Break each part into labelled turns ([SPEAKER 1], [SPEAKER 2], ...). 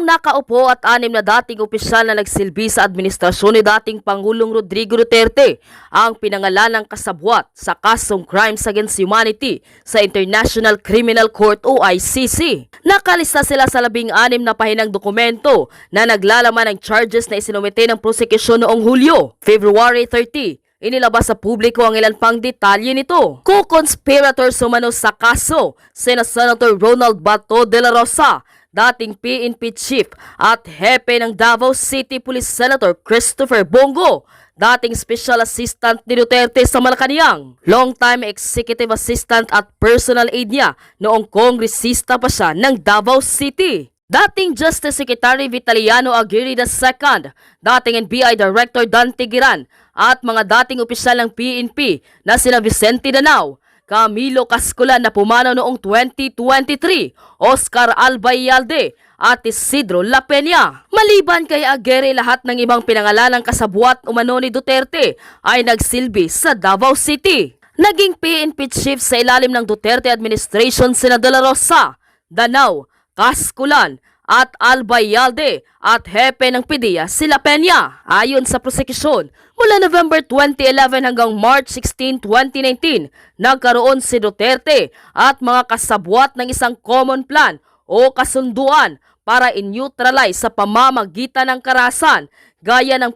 [SPEAKER 1] Ang nakaupo at 6 na dating opisyal na nagsilbi sa administrasyon ni dating Pangulong Rodrigo Duterte ang pinangalan ng kasabwat sa kasong Crimes Against Humanity sa International Criminal Court o ICC. Nakalista sila sa 16 na pahinang dokumento na naglalaman ng charges na isinumite ng prosekusyon noong Hulyo. February 30, inilabas sa publiko ang ilan pang detalye nito. Co-conspirators umano sa kaso, Senator Ronald Bato de la Rosa, dating PNP Chief at Hepe ng Davao City Police Senator Christopher Bongo, dating Special Assistant ni Duterte sa Malacanang, long-time Executive Assistant at personal aide niya noong kongresista pa siya ng Davao City. Dating Justice Secretary Vitaliano Aguirre II, dating NBI Director Dante Giran at mga dating opisyal ng PNP na sina Vicente Danao, Camilo Cascolan na pumanaw noong 2023, Oscar Albayalde at Isidro La Peña. Maliban kay Aguirre, lahat ng ibang pinangalanang kasabwat umano ni Duterte ay nagsilbi sa Davao City. Naging PNP Chief sa ilalim ng Duterte administration sina De La Rosa, Danao, Cascolan at Albayalde at hepe ng PDEA sila Peña. Ayon sa prosekusyon, mula November 2011 hanggang March 16, 2019, nagkaroon si Duterte at mga kasabwat ng isang common plan o kasunduan para i-neutralize sa pamamagitan ng karahasan gaya ng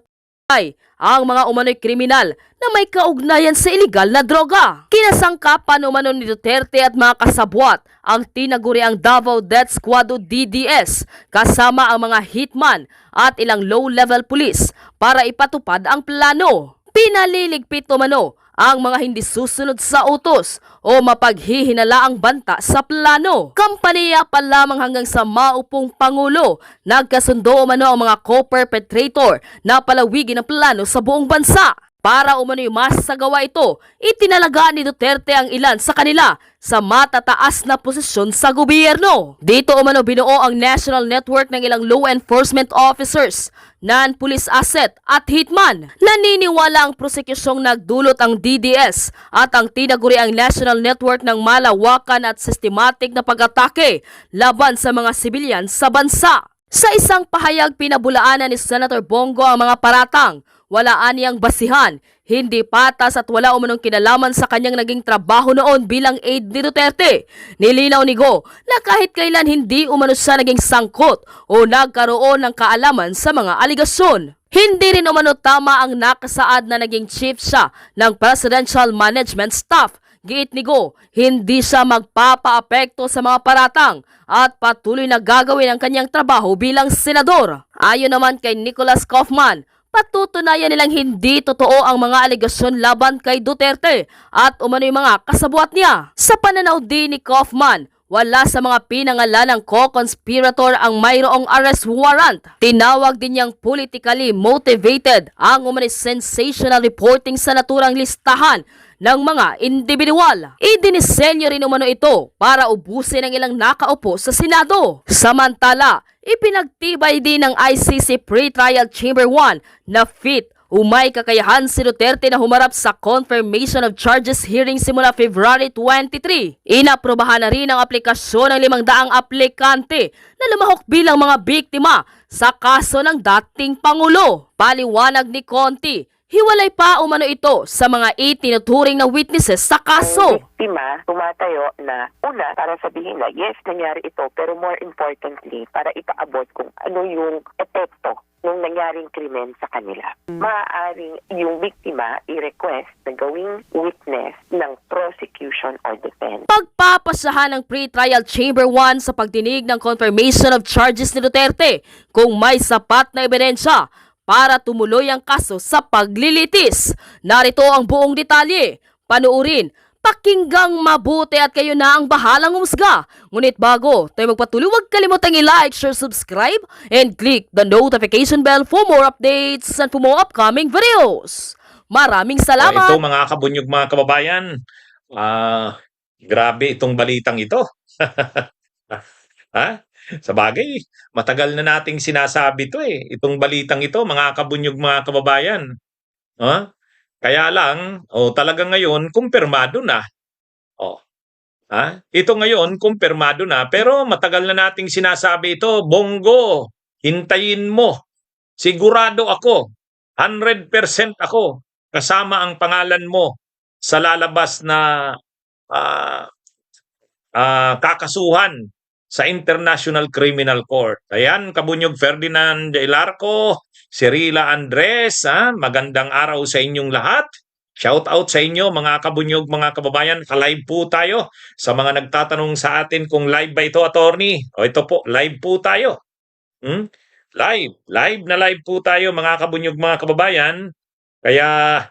[SPEAKER 1] ang mga umano'y kriminal na may kaugnayan sa iligal na droga. Kinasangkapan umano ni Duterte at mga kasabwat ang tinaguriang Davao Death Squad o DDS kasama ang mga hitman at ilang low-level police para ipatupad ang plano. Pinaliligpit umano ang mga hindi susunod sa utos o mapaghihinala ang banta sa plano. Kampanya pa lamang hanggang sa maupong Pangulo, nagkasundo umano ang mga co-perpetrator na palawigin ang plano sa buong bansa. Para umano'y masagawa ito, itinalaga ni Duterte ang ilan sa kanila sa matataas na posisyon sa gobyerno. Dito umano binuo ang national network ng ilang law enforcement officers, non-police asset at hitman. Naniniwala ang prosekusyong nagdulot ang DDS at ang tinaguriang national network ng malawakan at systematic na pag-atake laban sa mga sibilyan sa bansa. Sa isang pahayag, pinabulaanan ni Senator Bongo ang mga paratang. Wala aniyang basihan, hindi patas at wala umanong kinalaman sa kanyang naging trabaho noon bilang aide ni Duterte. Nilinaw ni Go na kahit kailan hindi umano siya naging sangkot o nagkaroon ng kaalaman sa mga aligasyon. Hindi rin umano tama ang nakasaad na naging chief siya ng Presidential Management Staff. Giit ni Go, hindi siya magpapaapekto sa mga paratang at patuloy na gagawin ang kanyang trabaho bilang senador. Ayon naman kay Nicholas Kaufman, patutunayan nilang hindi totoo ang mga alegasyon laban kay Duterte at umano'y mga kasabwat niya. Sa pananaw din ni Kaufman, wala sa mga pinangalanang co-conspirator ang mayroong arrest warrant. Tinawag din niyang politically motivated ang umano'y sensational reporting sa naturang listahan ng mga individual. Idinisenyo rin umano ito para ubusin ang ilang nakaupo sa Senado. Samantala, ipinagtibay din ng ICC Pre-Trial Chamber 1 na fit o may kakayahan si Duterte na humarap sa confirmation of charges hearing simula February 23. Inaprobahan na rin ang aplikasyon ng 500 aplikante na lumahok bilang mga biktima sa kaso ng dating Pangulo. Paliwanag ni Conti, hiwalay pa umano ito sa mga itinuturing na witnesses sa kaso.
[SPEAKER 2] Ang biktima tumatayo na una para sabihin na yes, nangyari ito, pero more importantly, para ipaabot kung ano yung epekto ng nangyaring krimen sa kanila. Maaaring yung biktima i-request na gawing witness ng prosecution or defense.
[SPEAKER 1] Pagpapasahan ng Pre-Trial Chamber 1 sa pagdinig ng confirmation of charges ni Duterte kung may sapat na ebidensya para tumuloy ang kaso sa paglilitis. Narito ang buong detalye. Panuurin, pakinggang mabuti at kayo na ang bahalang umusga. Ngunit bago tayo magpatuloy, huwag kalimutang i-like, share, subscribe, and click the notification bell for more updates and for more upcoming videos. Maraming salamat!
[SPEAKER 3] Ito mga kabunyog mga kababayan, grabe itong balitang ito. Ha? Sabagay, matagal na nating sinasabi to itong balitang ito, mga kabunyog mga kababayan. Kaya lang, talagang ngayon, kumpirmado na. Ito ngayon, kumpirmado na, pero matagal na nating sinasabi ito, Bongo, hintayin mo. Sigurado ako, 100% ako, kasama ang pangalan mo sa lalabas na ah, kakasuhan sa International Criminal Court. Ayan, Kabunyog Ferdinand de Larco, Cirila Andres, magandang araw sa inyong lahat. Shout out sa inyo mga kabunyog, mga kababayan. Ka-live po tayo. Sa mga nagtatanong sa atin kung live ba ito, attorney. O ito po, live po tayo. Live na live po tayo mga kabunyog, mga kababayan. Kaya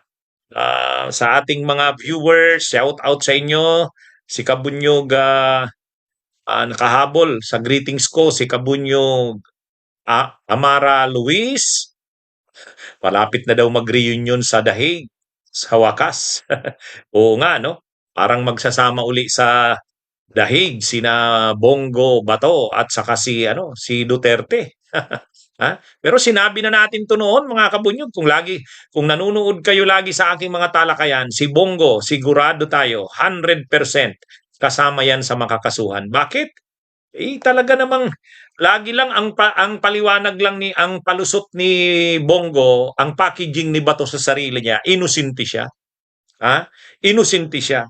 [SPEAKER 3] sa ating mga viewers, shout out sa inyo. Si Kabunyog nakahabol sa greetings ko, si Kabunyog Amara Luis. Malapit na daw mag-reunion sa Dahig sa wakas. Oo nga, no? Parang magsasama uli sa Dahig sina Bongo Bato at saka si Duterte. Pero sinabi na natin to noon mga kabunyog, kung nanonood kayo lagi sa aking mga talakayan, si Bongo, sigurado tayo 100% kasama yan sa makakasuhan. Bakit? Talaga namang lagi lang ang paliwanag lang ang palusot ni Bongo, ang packaging ni Bato sa sarili niya, inosente siya. Inosente siya.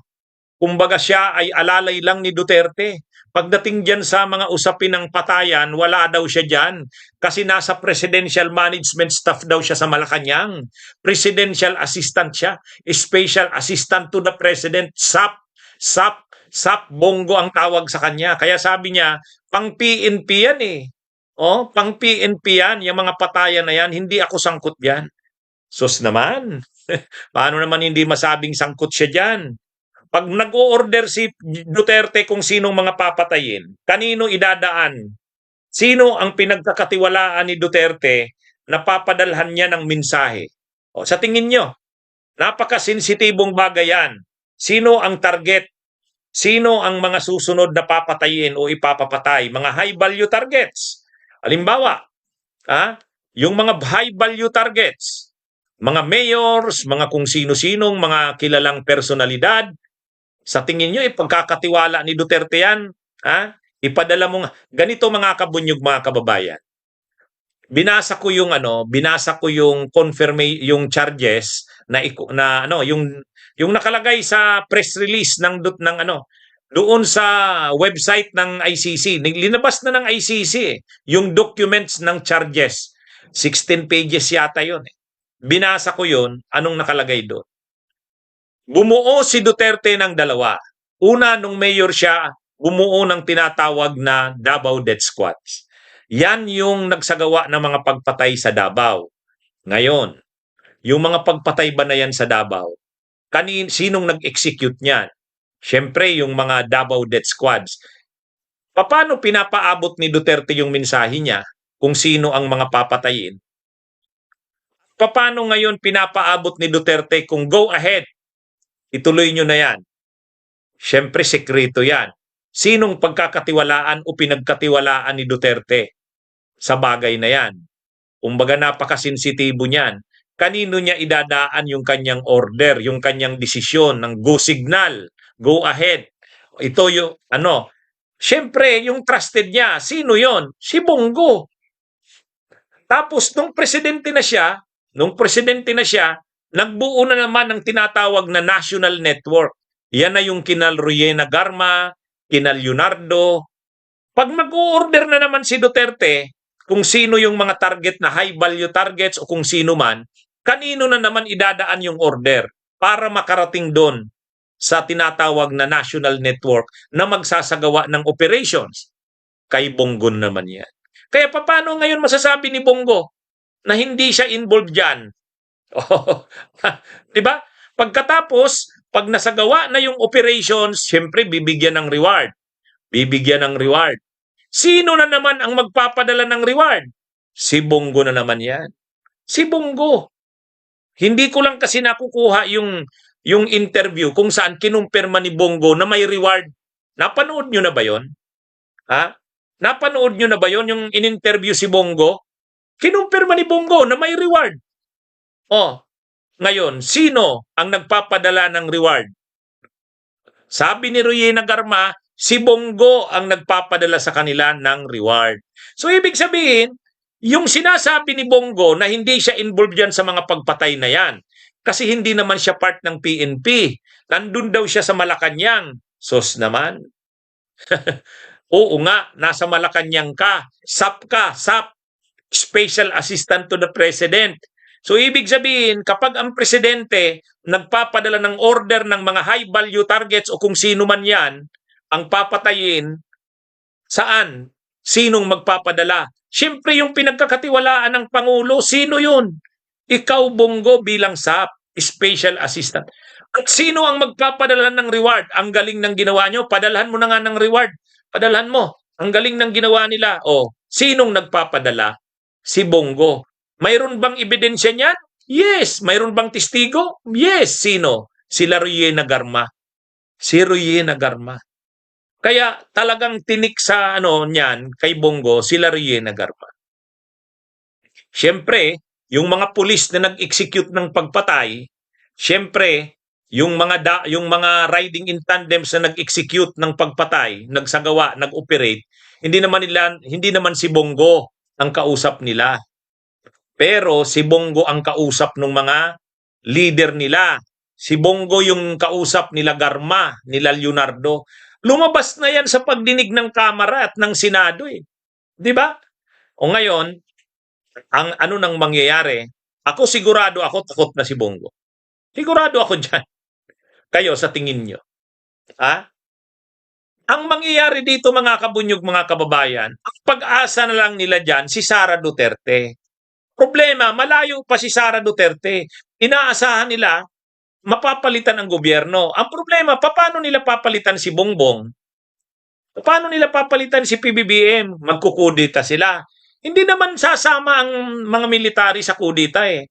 [SPEAKER 3] Kumbaga siya ay alalay lang ni Duterte. Pagdating diyan sa mga usapin ng patayan, wala daw siya diyan kasi nasa presidential management staff daw siya sa Malacanang. Presidential assistant siya, special assistant to the president, SAP Bongo ang tawag sa kanya. Kaya sabi niya, pang PNP yan eh. Pang PNP yan, yung mga patayan na yan, hindi ako sangkot diyan. Sus naman. Paano naman hindi masabing sangkot siya diyan? Pag nag-o-order si Duterte kung sinong mga papatayin, kanino idadaan? Sino ang pinagkakatiwalaan ni Duterte na papadalhan niya ng mensahe? Sa tingin nyo, napakasensitibong bagay yan. Sino ang target? Sino ang mga susunod na papatayin o ipapapatay? Mga high-value targets. Halimbawa, yung mga high-value targets, mga mayors, mga kung sino-sinong mga kilalang personalidad, sa tingin nyo, ipagkakatiwala ni Duterte yan? Ipadala mo nga. Ganito mga kabunyog, mga kababayan. Binasa ko yung yung charges yung nakalagay sa press release doon sa website ng ICC. Linabas na ng ICC yung documents ng charges. 16 pages yata yun. Binasa ko yun, anong nakalagay doon? Bumuo si Duterte ng dalawa. Una, nung mayor siya, bumuo ng tinatawag na Davao Death Squads. Yan yung nagsagawa ng mga pagpatay sa Davao. Ngayon, yung mga pagpatay ba na yan sa Davao? Sinong nag-execute niyan? Siyempre, yung mga Davao Death Squads. Paano pinapaabot ni Duterte yung mensahe niya kung sino ang mga papatayin? Paano ngayon pinapaabot ni Duterte kung go ahead, ituloy nyo na yan? Siyempre, sekreto yan. Sinong pagkakatiwalaan o pinagkatiwalaan ni Duterte sa bagay na yan? Kumbaga napakasensitibo niyan. Kanino niya idadaan yung kanyang order, yung kanyang desisyon ng go signal, go ahead? Ito yung siyempre, yung trusted niya, sino yon? Si Bongo. Tapos, nung presidente na siya, nagbuo na naman ng tinatawag na national network. Yan na yung kinal Ruyena Garma, kinal Leonardo. Pag mag-o-order na naman si Duterte, kung sino yung mga target na high-value targets o kung sino man, kanino na naman idadaan yung order para makarating doon sa tinatawag na national network na magsasagawa ng operations? Kay Bongo naman yan. Kaya paano ngayon masasabi ni Bongo na hindi siya involved dyan? Diba? Pagkatapos, pag nasagawa na yung operations, siyempre bibigyan ng reward. Sino na naman ang magpapadala ng reward? Si Bongo na naman yan. Si Bongo. Hindi ko lang kasi nakukuha yung interview kung saan kinumpirma ni Bongo na may reward. Napanood nyo na ba yon? Napanood nyo na ba yon yung in-interview si Bongo? Kinumpirma ni Bongo na may reward. Ngayon, sino ang nagpapadala ng reward? Sabi ni Ruyena Garma, si Bongo ang nagpapadala sa kanila ng reward. So, ibig sabihin, Yung sinasabi ni Bongo na hindi siya involved yan sa mga pagpatay na yan. Kasi hindi naman siya part ng PNP. Nandun daw siya sa Malacanang. Sos naman. Oo nga, nasa Malacanang ka. SAP ka, SAP. Special Assistant to the President. So ibig sabihin, kapag ang presidente nagpapadala ng order ng mga high value targets o kung sino man yan, ang papatayin, saan? Sinong magpapadala? Siyempre yung pinagkakatiwalaan ng Pangulo, sino yun? Ikaw, Bongo, bilang SAP, Special Assistant. At sino ang magpapadala ng reward? Ang galing ng ginawa nyo, padalhan mo na nga ng reward. Padalhan mo. Ang galing ng ginawa nila. O, sinong nagpapadala? Si Bongo. Mayroon bang ebidensya niyan? Yes. Mayroon bang testigo? Yes. Sino? Si Lauriena Garma. Si Lauriena Garma. Kaya talagang tinik sa niyan kay Bongo si Lauriena Garma. Siyempre, yung mga pulis na nag-execute ng pagpatay, siyempre, yung mga riding in tandems na nag-execute ng pagpatay, nagsagawa, nag-operate, hindi naman si Bongo ang kausap nila. Pero si Bongo ang kausap ng mga leader nila. Si Bongo yung kausap nila Garma, nila Leonardo. Lumabas na yan sa pagdinig ng Kamara at ng Senado eh. 'Di ba? O ngayon, ang ano nang mangyayari, ako sigurado ako takot na si Bongo. Sigurado ako diyan. Kayo sa tingin nyo. Ha? Ang mangyayari dito mga kabunyog, mga kababayan, ang pag-asa na lang nila diyan si Sara Duterte. Problema, malayo pa si Sara Duterte. Inaasahan nila mapapalitan ang gobyerno. Ang problema, paano nila papalitan si Bongbong? Paano nila papalitan si PBBM? Magkukudita sila. Hindi naman sasama ang mga military sa kudita eh.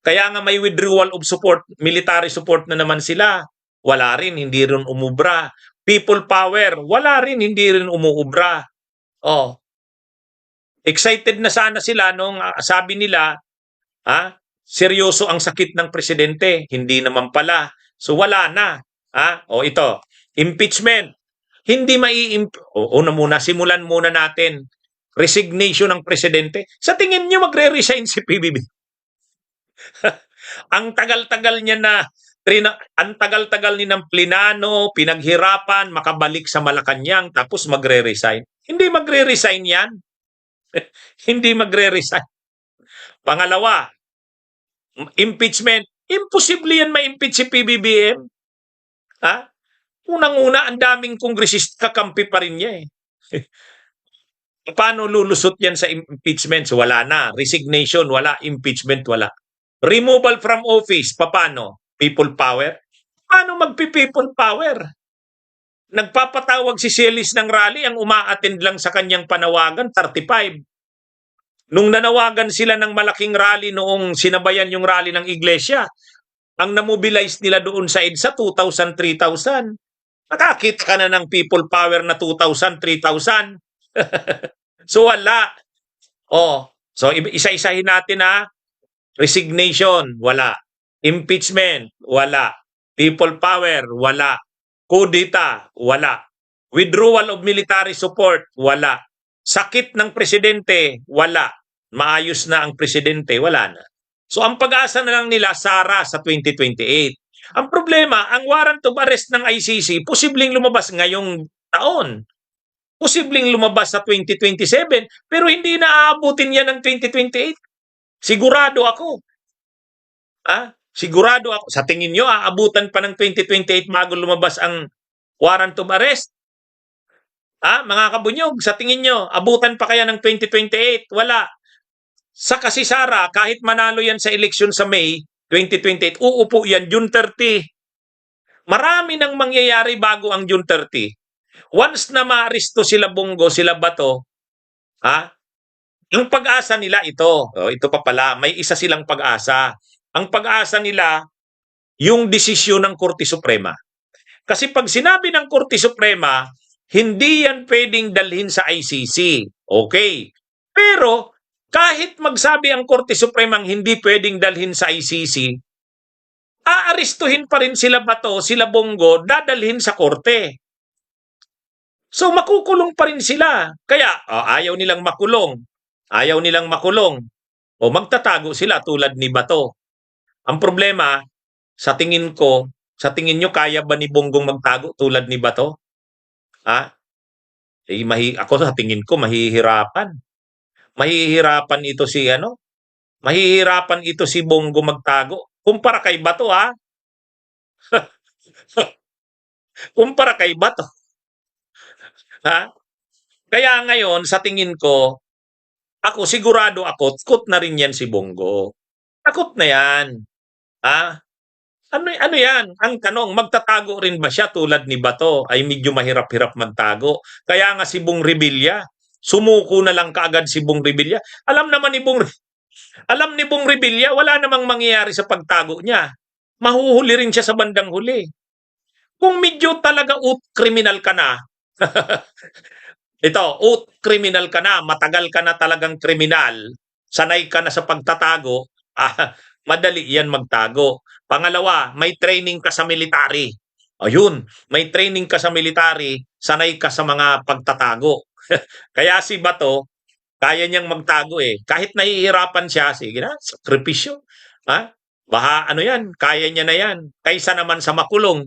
[SPEAKER 3] Kaya nga may withdrawal of support, military support na naman sila. Wala rin, hindi rin umubra. People power, wala rin, hindi rin umuubra. Oh. Excited na sana sila nung sabi nila, seryoso ang sakit ng presidente. Hindi naman pala. So wala na. O ito, impeachment. Hindi una muna, simulan muna natin. Resignation ng presidente. Sa tingin nyo magre-resign si PBB? Ang tagal-tagal niya ang tagal-tagal ni ng plinano, pinaghirapan, makabalik sa Malacanang, tapos magre-resign. Hindi magre-resign yan. Hindi magre-resign. Pangalawa, impeachment. Imposible yan ma-impeach si PBBM. Unang-una, ang daming kongresista kakampi pa rin niya eh. Paano lulusot yan sa impeachment? So, wala na. Resignation, wala. Impeachment, wala. Removal from office, paano? People power? Paano magpi-people power? Nagpapatawag si Celis ng rally, ang umaattend lang sa kanyang panawagan, 35. Nung nanawagan sila ng malaking rally noong sinabayan yung rally ng iglesia, ang namobilize nila doon sa EDSA, 2,000, 3,000. Nakakita ka na ng people power na 2,000, 3,000. So wala. So isa-isahin natin Resignation, wala. Impeachment, wala. People power, wala. Kudita, wala. Withdrawal of military support, wala. Sakit ng presidente, wala. Maayos na ang presidente, wala na. So ang pag-asa na lang nila, Sara sa 2028. Ang problema, ang warrant of arrest ng ICC, posibleng lumabas ngayong taon. Posibleng lumabas sa 2027, pero hindi na aabutin yan ng 2028. Sigurado ako. Sigurado ako. Sa tingin nyo, aabutan pa ng 2028 bago lumabas ang warrant of arrest? Mga kabunyog, sa tingin nyo, abutan pa kaya ng 2028? Wala. Sa kasi Sara, kahit manalo yan sa eleksyon sa May 2028, uupo yan June 30. Marami nang mangyayari bago ang June 30. Once na maaresto sila Bongo, sila Bato, ang pag-asa nila ito. Ito pa pala, may isa silang pag-asa. Ang pag-asa nila, yung desisyon ng Korte Suprema. Kasi pag sinabi ng Korte Suprema, hindi yan pwedeng dalhin sa ICC. Okay. Pero, kahit magsabi ang Korte Suprema hindi pwedeng dalhin sa ICC, aarestuhin pa rin sila Bato, sila Bongo, dadalhin sa korte. So makukulong pa rin sila. Kaya ayaw nilang makulong. Ayaw nilang makulong. O magtatago sila tulad ni Bato. Ang problema, sa tingin ko, sa tingin nyo, kaya ba ni Bongbong magtago tulad ni Bato? Ha? Ako sa tingin ko, mahihirapan. Mahihirapan ito si ano? Mahihirapan ito si Bongo magtago. Kumpara kay Bato, ha? Kumpara kay Bato, ha? Kaya ngayon, sa tingin ko, ako sigurado ako, takot na rin yan si Bongo. Takot na yan. Ha? Ano yan? Ang tanong, magtatago rin ba siya tulad ni Bato? Ay medyo mahirap-hirap magtago. Kaya nga si Bong Revilla, sumuko na lang kaagad si Bong Revilla. Alam ni Bong Revilla, wala namang mangyayari sa pagtago niya. Mahuhuli rin siya sa bandang huli. Kung medyo talaga kriminal ka na, kriminal ka na, matagal ka na talagang kriminal, sanay ka na sa pagtatago, madali yan magtago. Pangalawa, may training ka sa military. Ayun, may training ka sa military, sanay ka sa mga pagtatago. Kaya si Bato, kaya niyang magtago eh. Kahit nahihirapan siya, sige na, sakripisyo. Ha? Baha, ano yan, kaya niya na yan. Kaysa naman sa makulong.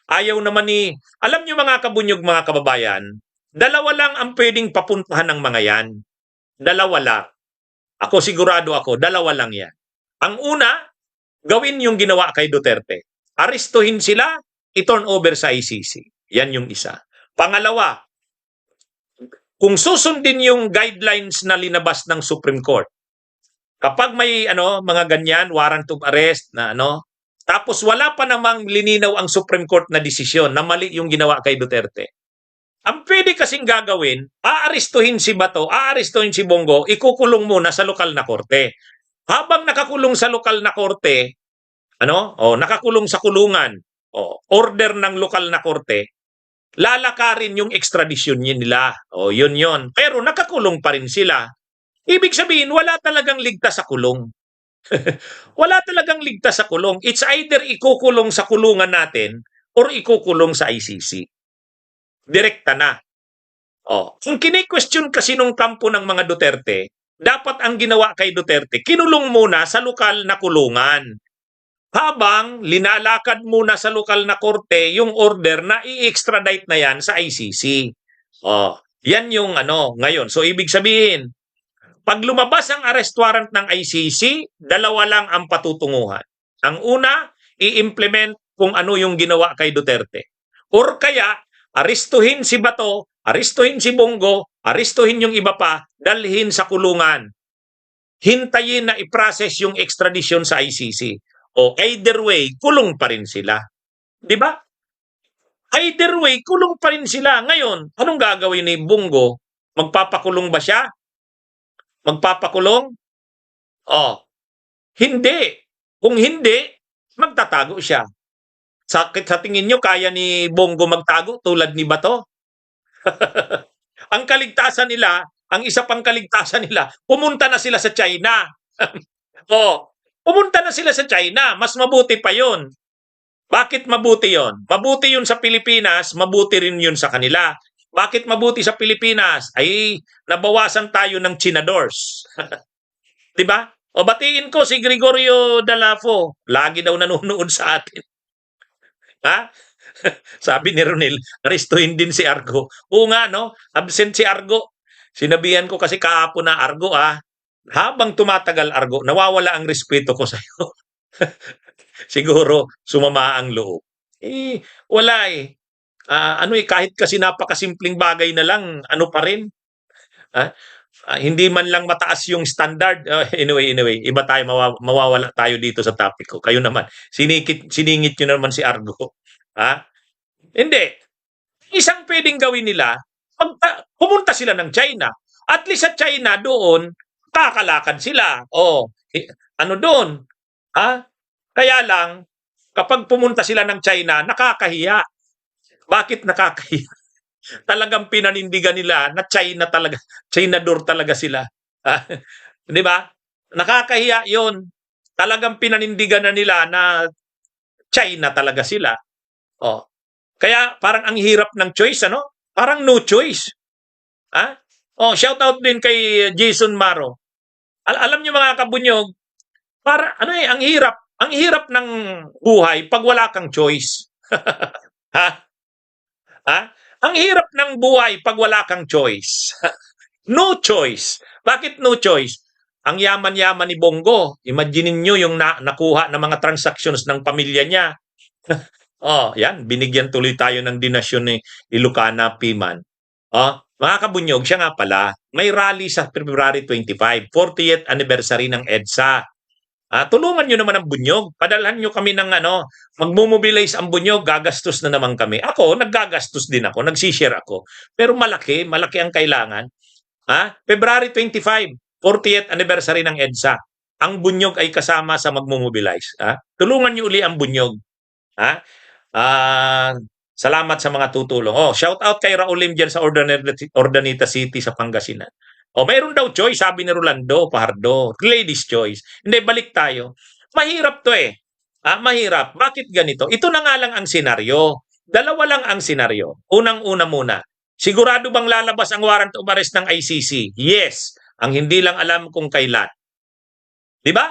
[SPEAKER 3] Ayaw naman alam niyo mga kabunyog, mga kababayan, dalawa lang ang pwedeng papuntahan ng mga yan. Dalawa lang. Ako sigurado ako, dalawa lang yan. Ang una, gawin yung ginawa kay Duterte. Aristuhin sila, i-turn over sa ICC. Yan yung isa. Pangalawa, kung susundin yung guidelines na linabas ng Supreme Court, kapag may mga ganyan, warrant of arrest na tapos wala pa namang lininaw ang Supreme Court na desisyon na mali yung ginawa kay Duterte. Ang pwede kasing gagawin, aarestuhin si Bato, aarestuhin si Bongo, ikukulong muna sa lokal na korte. Habang nakakulong sa lokal na korte, nakakulong sa kulungan, order ng lokal na korte, lalakarin yung extradition nila. Yun. Pero nakakulong pa rin sila. Ibig sabihin, wala talagang ligtas sa kulong. Wala talagang ligtas sa kulong. It's either ikukulong sa kulungan natin or ikukulong sa ICC. Direkta na. Kung kini-question kasi nung kampo ng mga Duterte, dapat ang ginawa kay Duterte, kinulong muna sa lokal na kulungan. Habang linalakad muna sa lokal na korte yung order na i-extradite na yan sa ICC. Yan yung ngayon. So ibig sabihin, pag lumabas ang arrest warrant ng ICC, dalawa lang ang patutunguhan. Ang una, i-implement kung ano yung ginawa kay Duterte. Or kaya, aristuhin si Bato, aristuhin si Bongo, aristuhin yung iba pa, dalhin sa kulungan. Hintayin na i-process yung extradition sa ICC. Either way, kulong pa rin sila. Di ba? Either way, kulong pa rin sila. Ngayon, anong gagawin ni Bongo? Magpapakulong ba siya? Magpapakulong? Hindi. Kung hindi, magtatago siya. Sa tingin nyo, kaya ni Bongo magtago tulad ni Bato? Ang kaligtasan nila, ang isa pang kaligtasan nila, pumunta na sila sa China. Pumunta na sila sa China. Mas mabuti pa yon. Bakit mabuti yon? Mabuti yun sa Pilipinas, mabuti rin yun sa kanila. Bakit mabuti sa Pilipinas? Ay, nabawasan tayo ng chinadors. Diba? Batiin ko si Gregorio Dalafo. Lagi daw nanonood sa atin. Ha? Sabi ni Ronel, aristuhin din si Argo. Oo nga, no? Absent si Argo. Sinabihan ko kasi kahapon na, Argo, habang tumatagal, Argo, nawawala ang respeto ko sa'yo. Siguro, sumama ang loob. Wala eh. Kahit kasi napakasimpleng bagay na lang, pa rin. Hindi man lang mataas yung standard. Anyway, iba tayo, mawawala tayo dito sa topic ko. Kayo naman, siningit nyo naman si Argo. Hindi. Isang pwedeng gawin nila, pumunta sila ng China. At least sa China doon, kakalakad sila. Doon? Kaya lang, kapag pumunta sila ng China, nakakahiya. Bakit nakakahiya? Talagang pinanindigan nila na China talaga, Chinador talaga sila. Di ba? Nakakahiya yon. Talagang pinanindigan na nila na China talaga sila. Kaya parang ang hirap ng choice, Parang no choice. Oh, shout out din kay Jason Maro. Alam niyo mga kabunyog, para ano eh, ang hirap ng buhay pag wala kang choice. Ha? Ha? Ang hirap ng buhay pag wala kang choice. No choice. Bakit no choice? Ang yaman-yaman ni Bongo. Imaginin nyo yung nakuha ng mga transactions ng pamilya niya. Oh, yan. Binigyan tuloy tayo ng dinasyon ni Ilocana Piman. Oh, mga kabunyog, siya nga pala, may rally sa February 25, 40th anniversary ng EDSA. Tulungan nyo naman ang bunyog. Padalhan nyo kami ng magmomobilize ang bunyog, gagastos na naman kami. Ako, naggagastos din ako, nagsishare ako. Pero malaki ang kailangan. February 25, 40th anniversary ng EDSA. Ang bunyog ay kasama sa magmomobilize. Tulungan nyo uli ang bunyog. Salamat sa mga tutulong. Oh, shout out kay Raul Lim dyan sa Ordaneta City sa Pangasinan. Oh, mayroon daw choice, sabi ni Rolando Pajardo. Ladies choice. Hindi, balik tayo. Mahirap to eh. Mahirap. Bakit ganito? Ito na nga lang ang senaryo. Dalawa lang ang senaryo. Unang-una muna. Sigurado bang lalabas ang warrant of arrest ng ICC? Yes. Ang hindi lang alam kung kailan. Di ba?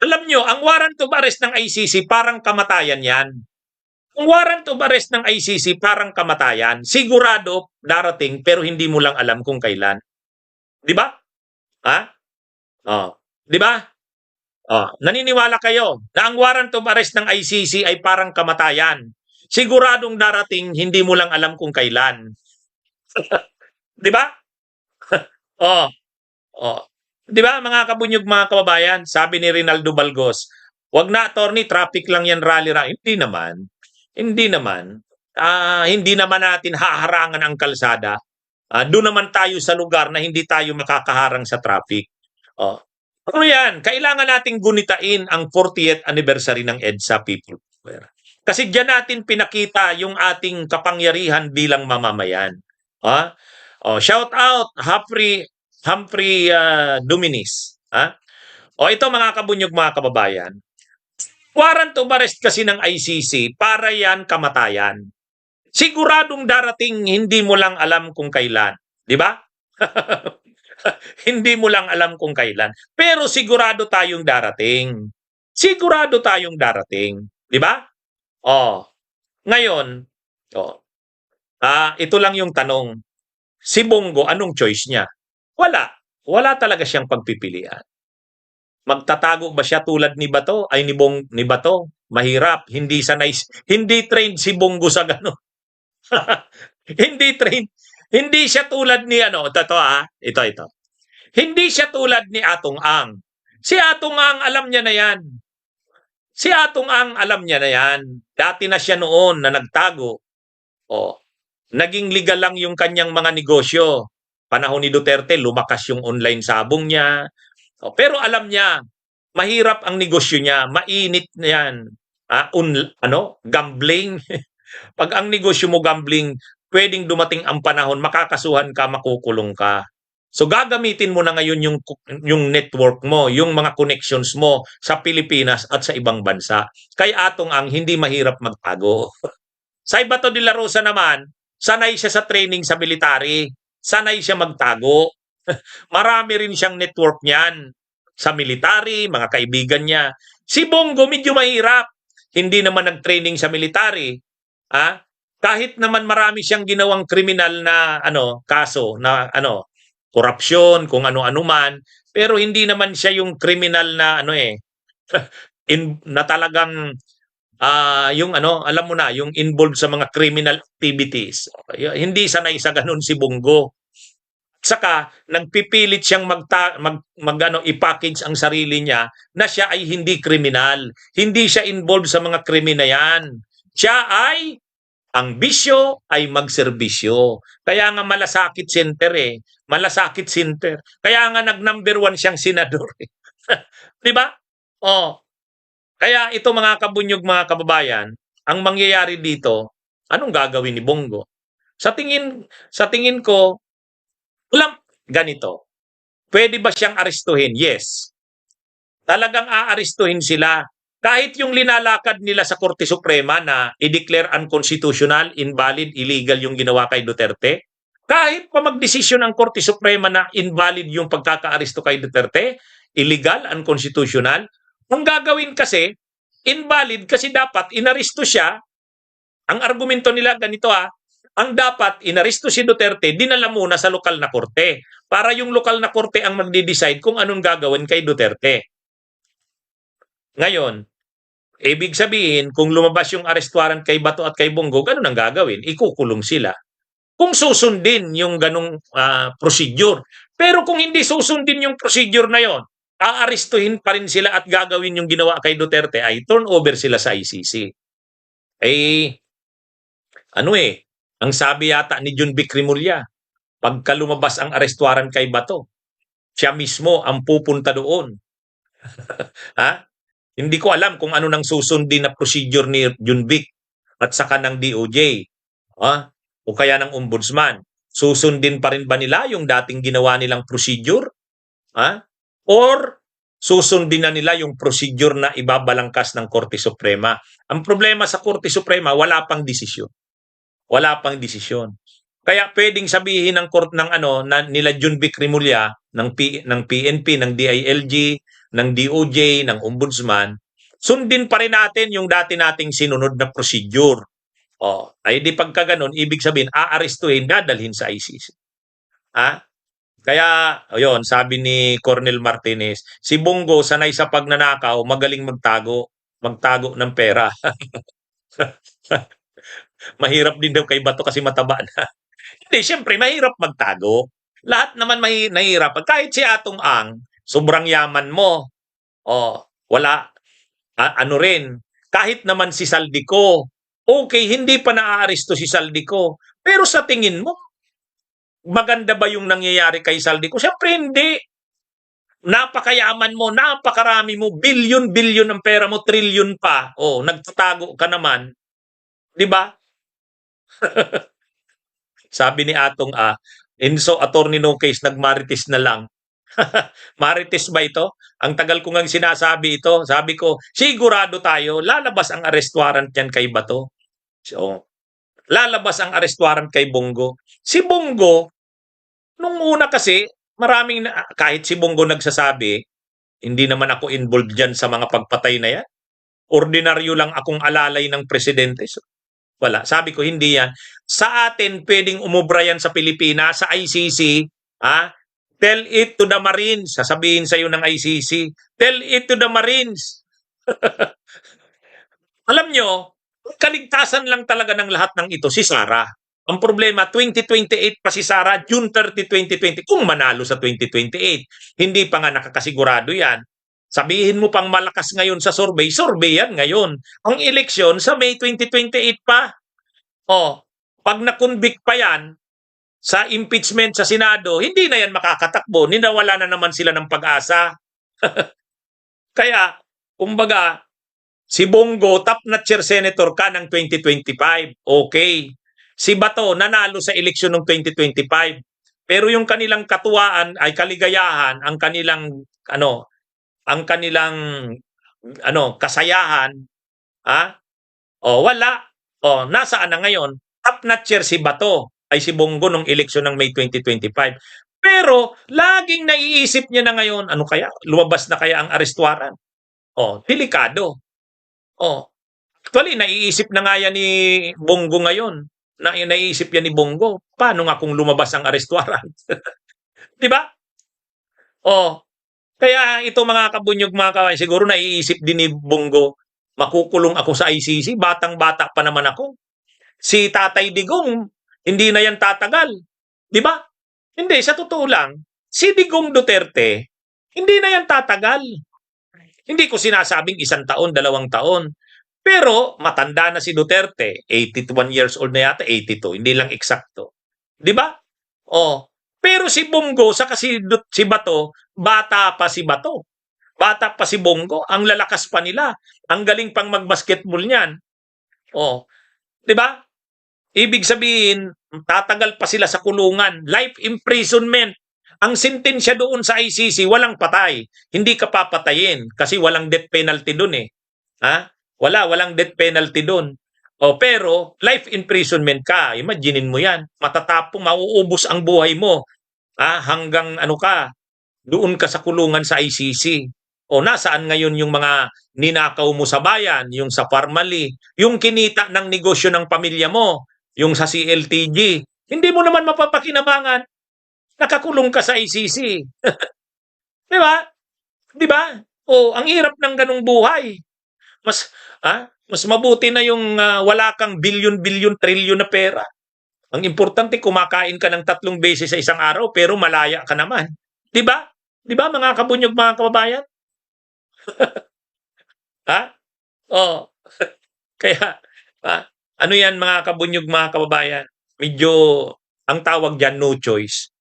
[SPEAKER 3] Alam nyo, ang warrant of arrest ng ICC parang kamatayan yan. Ang warrant of arrest ng ICC parang kamatayan. Sigurado darating pero hindi mo lang alam kung kailan. Di ba? Di ba? Naniniwala kayo na ang warrant of arrest ng ICC ay parang kamatayan. Siguradong darating, hindi mo lang alam kung kailan. Di ba? Di ba mga kabunyog, mga kababayan? Sabi ni Rinaldo Balgos, wag na attorney, traffic lang yan, rally. Hindi naman. Hindi naman natin haharangan ang kalsada. Doon naman tayo sa lugar na hindi tayo makakaharang sa traffic. Ano yan? Kailangan nating gunitain ang 40th anniversary ng EDSA, people. Kasi diyan natin pinakita yung ating kapangyarihan bilang mamamayan. Shout out Humphrey Dominis. Ito mga kabunyog, mga kababayan. Warrant of arrest kasi ng ICC, para yan kamatayan. Siguradong darating, hindi mo lang alam kung kailan. Di ba? Hindi mo lang alam kung kailan. Pero sigurado tayong darating. Sigurado tayong darating. Di ba? Ngayon, ito lang yung tanong. Si Bongo, anong choice niya? Wala. Wala talaga siyang pagpipilian. Magtatago ba siya tulad ni Bato? Ni Bato? Mahirap. Hindi trained si Bongo sa gano'n. Hindi trained. Hindi siya tulad ni ito. Hindi siya tulad ni Atong Ang. Si Atong Ang, alam niya na yan. Dati na siya noon na nagtago. Naging legal lang yung kanyang mga negosyo. Panahon ni Duterte, lumakas yung online sabong niya. Pero alam niya, mahirap ang negosyo niya, mainit na yan. Gambling. Pag ang negosyo mo gambling, pwedeng dumating ang panahon, makakasuhan ka, makukulong ka. So gagamitin mo na ngayon yung network mo, yung mga connections mo sa Pilipinas at sa ibang bansa. Kay Atong Ang, hindi mahirap magtago. Sa Bato de la Rosa naman, sanay siya sa training sa military. Sanay siya magtago. Marami rin siyang network niyan sa military, mga kaibigan niya. Si Bongo medyo mahirap. Hindi naman nag-training sa military. Kahit naman marami siyang ginawang kriminal na kaso na korupsyon, kung ano-ano man, pero hindi naman siya yung kriminal na na talagang yung alam mo na, yung involved sa mga criminal activities. Hindi sanay sa ganun si Bongo. Saka nagpipilit siyang i-package ang sarili niya na siya ay hindi kriminal. Hindi siya involved sa mga krimen na yan. Siya ay ang bisyo ay magserbisyo. Kaya nga malasakit center eh. Malasakit center. Kaya nga nag-number 1 siyang senador eh. Di ba? Kaya ito mga kabunyog, mga kababayan, ang mangyayari dito, anong gagawin ni Bongo? Sa tingin ko, ganito. Pwede ba siyang arestuhin? Yes. Talagang aarestuhin sila. Kahit yung linalakad nila sa Korte Suprema na i-declare unconstitutional, invalid, illegal yung ginawa kay Duterte, Kahit pa magdesisyon ang Korte Suprema na invalid yung pagkakaaresto kay Duterte, illegal, unconstitutional, ang gagawin kasi, invalid kasi dapat inaresto siya. Ang argumento nila ganito ang dapat inaresto si Duterte, dinala muna sa lokal na korte para yung lokal na korte ang magde-decide kung anong gagawin kay Duterte. Ngayon, ibig sabihin, kung lumabas yung arrest warrant kay Bato at kay Bongo, ganun ang gagawin, ikukulong sila. Kung susundin yung ganung procedure. Pero kung hindi susundin yung procedure na yon, aarestuhin pa rin sila at gagawin yung ginawa kay Duterte ay turn over sila sa ICC. Ang sabi yata ni John Vic Rimulya, pagka lumabas ang arrest warrant kay Bato, siya mismo ang pupunta doon. Ha? Hindi ko alam kung ano nang susundin na procedure ni John Vic at saka ng DOJ. O kaya ng ombudsman. Susundin pa rin ba nila yung dating ginawa nilang procedure? Or susundin na nila yung procedure na ibabalangkas ng Korte Suprema? Ang problema sa Korte Suprema, wala pang desisyon. Wala pang desisyon. Kaya pwedeng sabihin ng court ng nila John Vic Rimulya, ng PNP, ng DILG, ng DOJ, ng ombudsman, sundin pa rin natin yung dati nating sinunod na procedure. Ay di pagka ganun, ibig sabihin, aarestuhin, dadalhin sa ICC. Kaya, ayun, sabi ni Cornel Martinez, si Bongo sanay sa pagnanakaw, magaling magtago ng pera. Mahirap din daw kay Bato kasi mataba na. Hindi, siyempre, mahirap magtago. Lahat naman mahirap. Kahit si Atong Ang, sobrang yaman mo. Wala, rin. Kahit naman si Saldico, okay, hindi pa naaaresto si Saldico. Pero sa tingin mo, maganda ba yung nangyayari kay Saldico? Siyempre hindi. Napakayaman mo, napakarami mo, bilyon ang pera mo, trilyon pa. Nagtatago ka naman. Di ba? Sabi ni Atong Enzo Attorney no case, nagmarites na lang. Marites ba ito? Ang tagal ko ngang sinasabi ito. Sabi ko, sigurado tayo, lalabas ang arrest warrant yan kay Bato. So, lalabas ang arrest warrant kay Bongo. Si Bongo, nung una kasi, kahit si Bongo nagsasabi, hindi naman ako involved dyan sa mga pagpatay na yan. Ordinaryo lang akong alalay ng presidente. So, wala. Sabi ko, hindi yan. Sa atin, pwedeng umubra yan sa Pilipinas, sa ICC, tell it to the Marines. Sasabihin sa'yo ng ICC, tell it to the Marines. Alam nyo, kaligtasan lang talaga ng lahat ng ito, si Sara. Ang problema, 2028 pa si Sara, June 30, 2020, kung manalo sa 2028. Hindi pa nga nakakasigurado yan. Sabihin mo pang malakas ngayon sa survey yan ngayon. Ang eleksyon sa May 2028 pa. Pag na-convict pa yan sa impeachment sa Senado, hindi na yan makakatakbo. Ninawala na naman sila ng pag-asa. Kaya, kumbaga, si Bongo, top-notcher senator ka ng 2025. Okay. Si Bato, nanalo sa eleksyon ng 2025. Pero yung kanilang katuwaan ay kaligayahan, ang kanilang kasayahan, wala. Nasaan na ngayon? Top-notcher si Bato ay si Bongo nung eleksyon ng May 2025. Pero laging naiisip niya na ngayon, ano kaya? Lumabas na kaya ang arrest warrant? Delikado. Actually, naiisip na nga yan ni Bongo ngayon. Naiisip yan ni Bongo. Paano nga kung lumabas ang arrest warrant? Di ba? Kaya ito mga kabunyog, mga kawan, siguro naiisip din ni Bongo, makukulong ako sa ICC, batang-bata pa naman ako. Si Tatay Digong, hindi na yan tatagal. Di ba? Hindi, sa totoo lang, si Digong Duterte, hindi na yan tatagal. Hindi ko sinasabing 1 taon, 2 taon. Pero matanda na si Duterte, 81 years old na yata, 82, hindi lang eksakto. Di ba? Pero si Bongo, saka si Bato, bata pa si Bato. Bata pa si Bongo, ang lalakas pa nila. Ang galing pang mag-basketball niyan. Di ba? Ibig sabihin, tatagal pa sila sa kulungan. Life imprisonment. Ang sentensya doon sa ICC, walang patay. Hindi ka papatayin kasi walang death penalty doon . Walang death penalty doon. Pero life imprisonment ka. Imaginein mo yan. Matatapong mauubos ang buhay mo. Hanggang ano ka, doon ka sa kulungan sa ICC. Nasaan ngayon yung mga ninakaw mo sa bayan, yung sa Parmali, yung kinita ng negosyo ng pamilya mo, yung sa CLTG. Hindi mo naman mapapakinabangan. Nakakulong ka sa ICC. Di ba? Di ba? Ang hirap ng ganung buhay. Mas mabuti na yung wala kang bilyon-bilyon, trilyon na pera. Ang importante, kumakain ka ng 3 beses sa isang araw, pero malaya ka naman. Di ba? Di ba, mga kabunyog, mga kababayan? Ha? Oh. Kaya, ano yan, mga kabunyog, mga kababayan? Medyo, ang tawag dyan, no choice.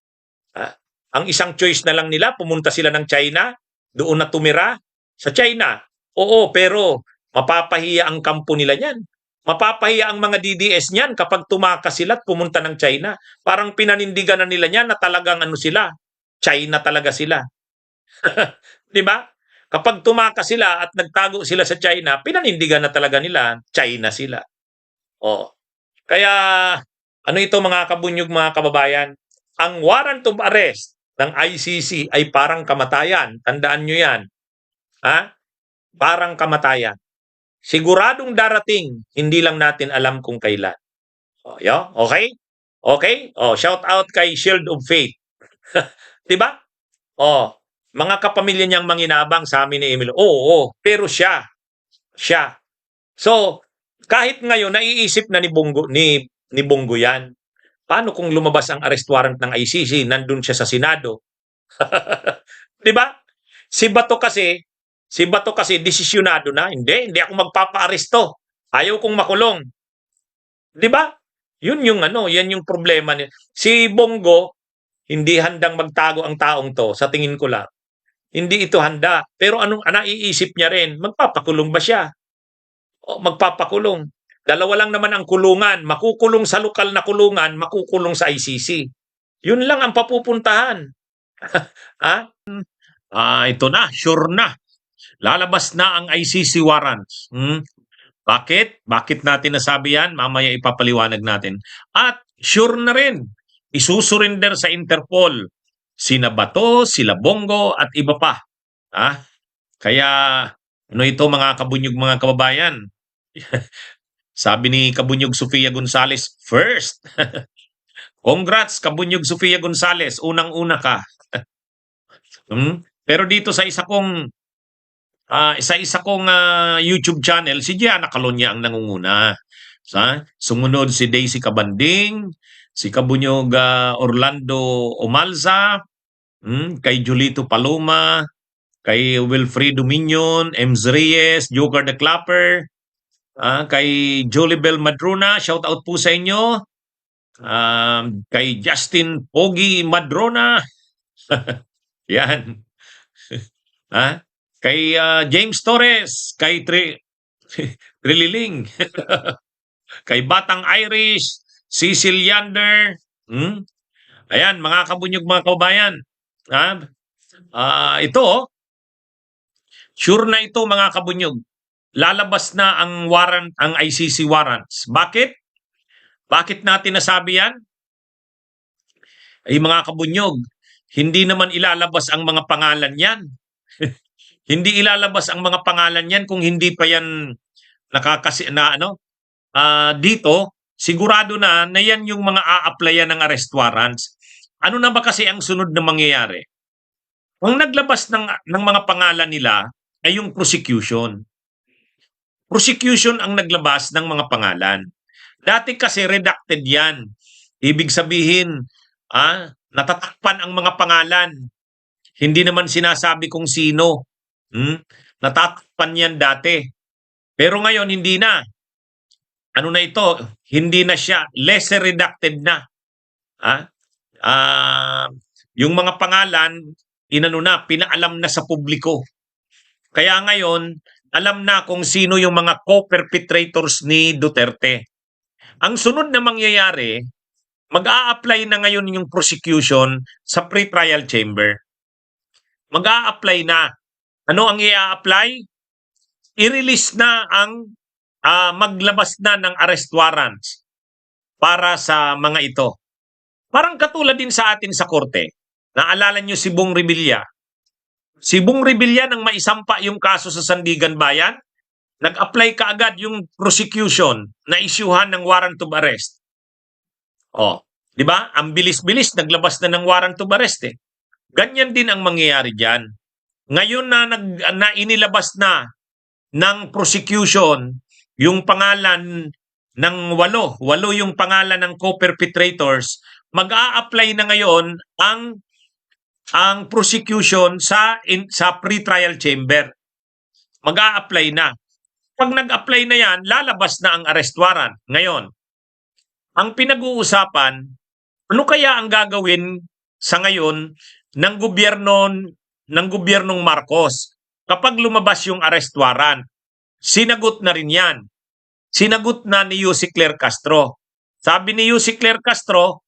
[SPEAKER 3] Ang isang choice na lang nila, pumunta sila ng China, doon na tumira sa China. Oo, pero mapapahiya ang kampo nila niyan. Mapapahiya ang mga DDS niyan kapag tumakas sila at pumunta ng China. Parang pinanindigan na nila niyan na talagang ano sila, China talaga sila. Di ba? Kapag tumakas sila at nagtago sila sa China, pinanindigan na talaga nila, China sila. Kaya, ano ito, mga kabunyog, mga kababayan? Ang warrant of arrest ng ICC ay parang kamatayan. Tandaan nyo yan. Parang kamatayan. Siguradong darating, hindi lang natin alam kung kailan. Okay? Okay? Shout out kay Shield of Faith. 'Di ba? Mga kapamilya niyang manginabang sa amin ni Emil. Pero siya. So, kahit ngayon naiisip na ni Bongo 'yan. Paano kung lumabas ang arrest warrant ng ICC, nandun siya sa Senado? 'Di ba? Si Bato kasi desisyonado na. Hindi ako magpapa-aresto. Ayaw kong makulong. 'Di ba? Yan yung problema niya. Si Bongo, hindi handang magtago ang taong to, sa tingin ko lang. Hindi ito handa. Pero naiisip niya rin, magpapakulong ba siya? Magpapakulong. Dalawa lang naman ang kulungan. Makukulong sa lokal na kulungan, makukulong sa ICC. Yun lang ang papupuntahan. Ito na, sure na. Lalabas na ang ICC warrants. Bakit? Bakit natin nasabi yan? Mamaya ipapaliwanag natin. At sure na rin, isusurrender sa Interpol sina Bato, sila Bongo at iba pa. Kaya ano ito, mga kabunyog, mga kababayan? Sabi ni Kabunyog Sofia Gonzales, first. Congrats, Kabunyog Sofia Gonzales, unang-una ka. Pero dito sa isa kong YouTube channel, si Gianna Calonia ang nangunguna. Sumunod si Daisy Cabanding, si Kabunyog Orlando Omalza, kay Julito Paloma, kay Wilfredo Minion, Ems Reyes, Joker the Clapper, kay Jolibel Madrona, shout out po sa inyo. Kay Justin Pogi Madrona. Yan. Kay James Torres, kay Trililing, kay Batang Irish, Cecil Yander. Ayan, mga kabunyog, mga kababayan. Ito, sure na ito, mga kabunyog. Lalabas na ang warrant, ang ICC warrants. Bakit? Bakit natin nasabi yan? Ay, mga kabunyog, hindi naman ilalabas ang mga pangalan yan. Hindi ilalabas ang mga pangalan yan kung hindi pa yan dito, sigurado na yan yung mga a-applyan ng arrest warrants. Ano na ba kasi ang sunod na mangyayari? Ang naglabas ng mga pangalan nila ay yung prosecution. Prosecution ang naglabas ng mga pangalan. Dati kasi redacted yan. Ibig sabihin, natatakpan ang mga pangalan. Hindi naman sinasabi kung sino. Natatakpan yan dati. Pero ngayon, hindi na. Ano na ito? Hindi na siya. Lesser redacted na. Yung mga pangalan, pinaalam na sa publiko. Kaya ngayon, alam na kung sino yung mga co-perpetrators ni Duterte. Ang sunod na mangyayari, mag-a-apply na ngayon yung prosecution sa pre-trial chamber. Mag-a-apply na. Ano ang i-a-apply? I-release na ang maglabas na ng arrest warrants para sa mga ito. Parang katulad din sa atin sa korte. Naalala niyo si Bong Revilla? Si Bong Revilla nang maisampa yung kaso sa Sandigan Bayan, nag-apply kaagad yung prosecution na isyuhan ng warrant of arrest. Oh, 'di ba? Ang bilis-bilis naglabas na ng warrant of arrest eh. Ganyan din ang mangyayari diyan. Ngayon na inilabas na ng prosecution yung pangalan ng walo yung pangalan ng co-perpetrators, mag-a-apply na ngayon ang prosecution sa pre-trial chamber. Mag-a-apply na. Pag nag-apply na yan, lalabas na ang arrest warrant. Ngayon, ang pinag-uusapan, ano kaya ang gagawin sa ngayon ng gobyernong Marcos kapag lumabas yung arrest warrant? Sinagot na rin yan. Sinagot na ni Yussi Claire Castro. Sabi ni Yussi Claire Castro,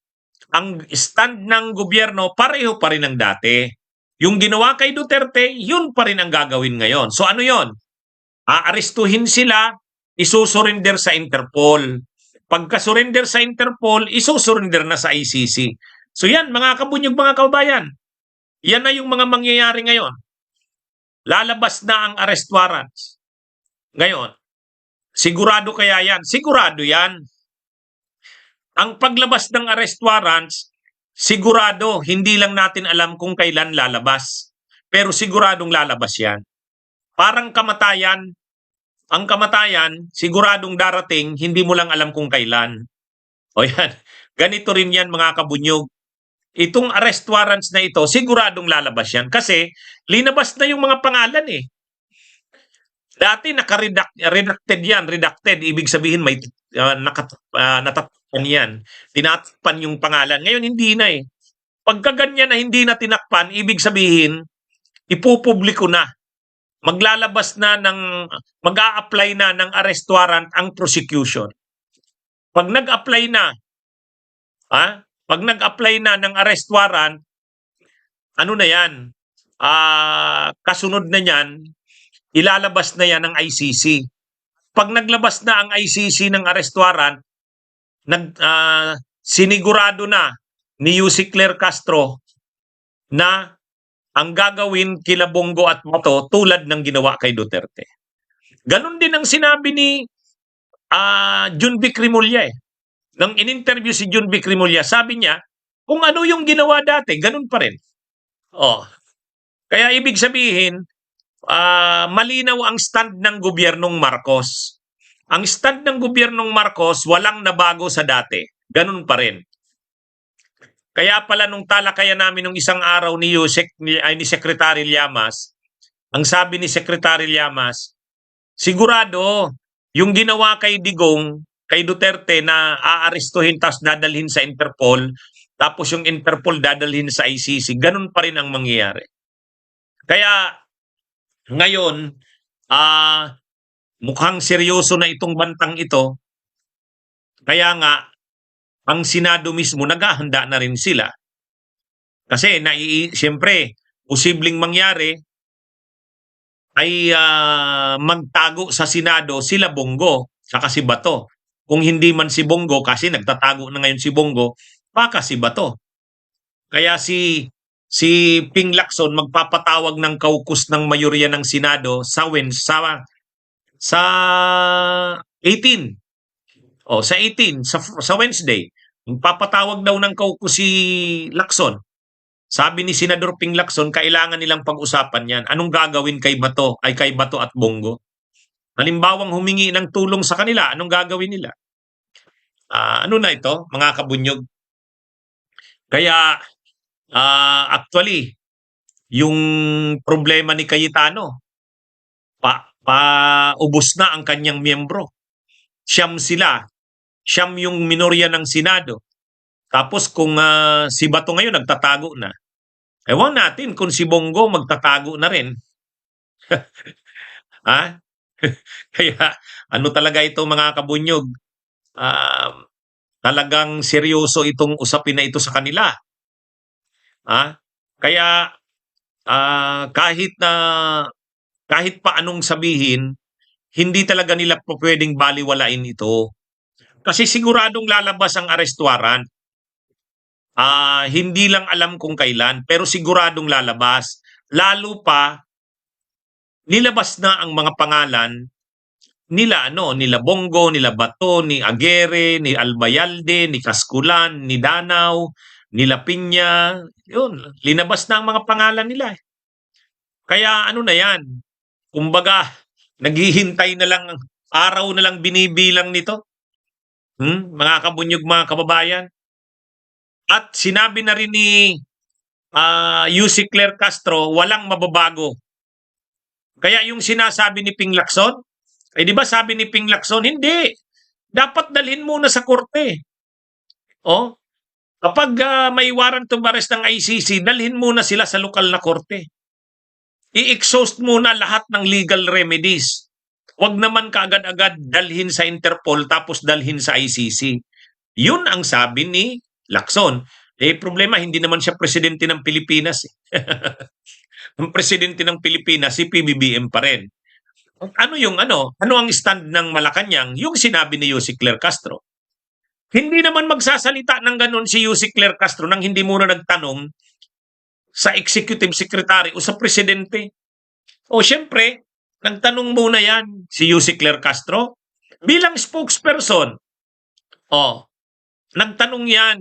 [SPEAKER 3] ang stand ng gobyerno pareho pa rin ang dati. Yung ginawa kay Duterte, yun pa rin ang gagawin ngayon. So ano yon? Aarestuhin sila, isusurrender sa Interpol. Pagka-surrender sa Interpol, isusurrender na sa ICC. So yan, mga kabunyog, mga kababayan. Yan na yung mga mangyayari ngayon. Lalabas na ang arrest warrants. Ngayon, sigurado kaya yan? Sigurado yan. Ang paglabas ng arrest warrants, sigurado, hindi lang natin alam kung kailan lalabas. Pero siguradong lalabas yan. Parang kamatayan, ang kamatayan, siguradong darating, hindi mo lang alam kung kailan. O yan, ganito rin yan mga kabunyog. Itong arrest warrants na ito, siguradong lalabas yan. Kasi, linabas na yung mga pangalan eh. Dati naka-redacted yan. Redacted, ibig sabihin may natakpan yan. Tinatakpan yung pangalan. Ngayon, hindi na eh. Pagka ganyan na hindi na tinakpan, ibig sabihin, ipupubliko na. Mag-a-apply na ng arrest warrant ang prosecution. Pag nag-apply na, pag nag-apply na ng arrest warrant, ano na yan? Kasunod na yan, ilalabas na yan ng ICC. Pag naglabas na ang ICC ng arrest warrant, sinigurado na ni Yussi Claire Castro na ang gagawin kila Bongo at Mato tulad ng ginawa kay Duterte. Ganon din ang sinabi ni Junvic Rimulya eh. Nang in-interview si Junvic Rimulya, sabi niya, kung ano yung ginawa dati, ganun pa rin. Kaya ibig sabihin, malinaw ang stand ng gobyernong Marcos. Ang stand ng gobyernong Marcos, walang nabago sa dati. Ganun pa rin. Kaya pala nung talakayan namin nung isang araw ni Secretary Llamas, ang sabi ni Secretary Llamas, sigurado yung ginawa kay Digong, kay Duterte na aarestuhin tapos dadalhin sa Interpol, tapos yung Interpol dadalhin sa ICC, ganun pa rin ang mangyayari. Kaya ngayon, mukhang seryoso na itong bantang ito, kaya nga, ang Senado mismo, naghahanda na rin sila. Kasi, siyempre, posibleng mangyari ay magtago sa Senado sila Bongo, saka si Bato. Kung hindi man si Bongo, kasi nagtatago na ngayon si Bongo, baka si Bato. Kaya si Ping Lacson magpapatawag ng kaukus ng mayorya ng Senado sa 18. Sa 18, sa Wednesday, papatawag daw ng kaukus si Lacson. Sabi ni Senador Ping Lacson, kailangan nilang pag-usapan yan. Anong gagawin kay Bato at Bongo? Halimbawang humingi ng tulong sa kanila, anong gagawin nila? Ano na ito, mga kabunyog? Kaya, actually, yung problema ni Cayetano, paubos na ang kanyang miyembro. Siyam sila. Siyam yung minorya ng Senado. Tapos kung si Bato ngayon nagtatago na, ewan natin kung si Bongo magtatago na rin. Kaya ano talaga ito mga kabunyog? Talagang seryoso itong usapin na ito sa kanila. Kaya kahit pa anong sabihin, hindi talaga nila pwedeng baliwalain ito. Kasi siguradong lalabas ang arrest warrant. Hindi lang alam kung kailan, pero siguradong lalabas. Lalo pa, nilabas na ang mga pangalan nila Bongo, nila Bato, ni Aguirre, ni Albayalde, ni Casculan, ni Danao, nila Piña. Yun, linabas na ang mga pangalan nila. Kaya ano na yan, kumbaga, naghihintay na lang, araw na lang binibilang nito. Mga kabunyog, mga kababayan. At sinabi na rin ni Yussi Claire Castro, walang mababago. Kaya yung sinasabi ni Ping Lacson, di ba sabi ni Ping Lacson, hindi. Dapat dalhin muna sa korte. Kapag may warrant of arrest ng ICC, dalhin muna sila sa lokal na korte. I-exhaust muna lahat ng legal remedies. Huwag naman kaagad-agad dalhin sa Interpol tapos dalhin sa ICC. Yun ang sabi ni Lacson. Problema, hindi naman siya presidente ng Pilipinas. Ang presidente ng Pilipinas, si PBBM pa rin. Ano ang stand ng Malacanang? Yung sinabi ni Yussi Claire Castro. Hindi naman magsasalita ng ganun si Yussi Claire Castro nang hindi muna nagtanong sa executive secretary o sa presidente. Siyempre, nagtanong muna yan si Yussi Claire Castro. Bilang spokesperson, nagtanong yan,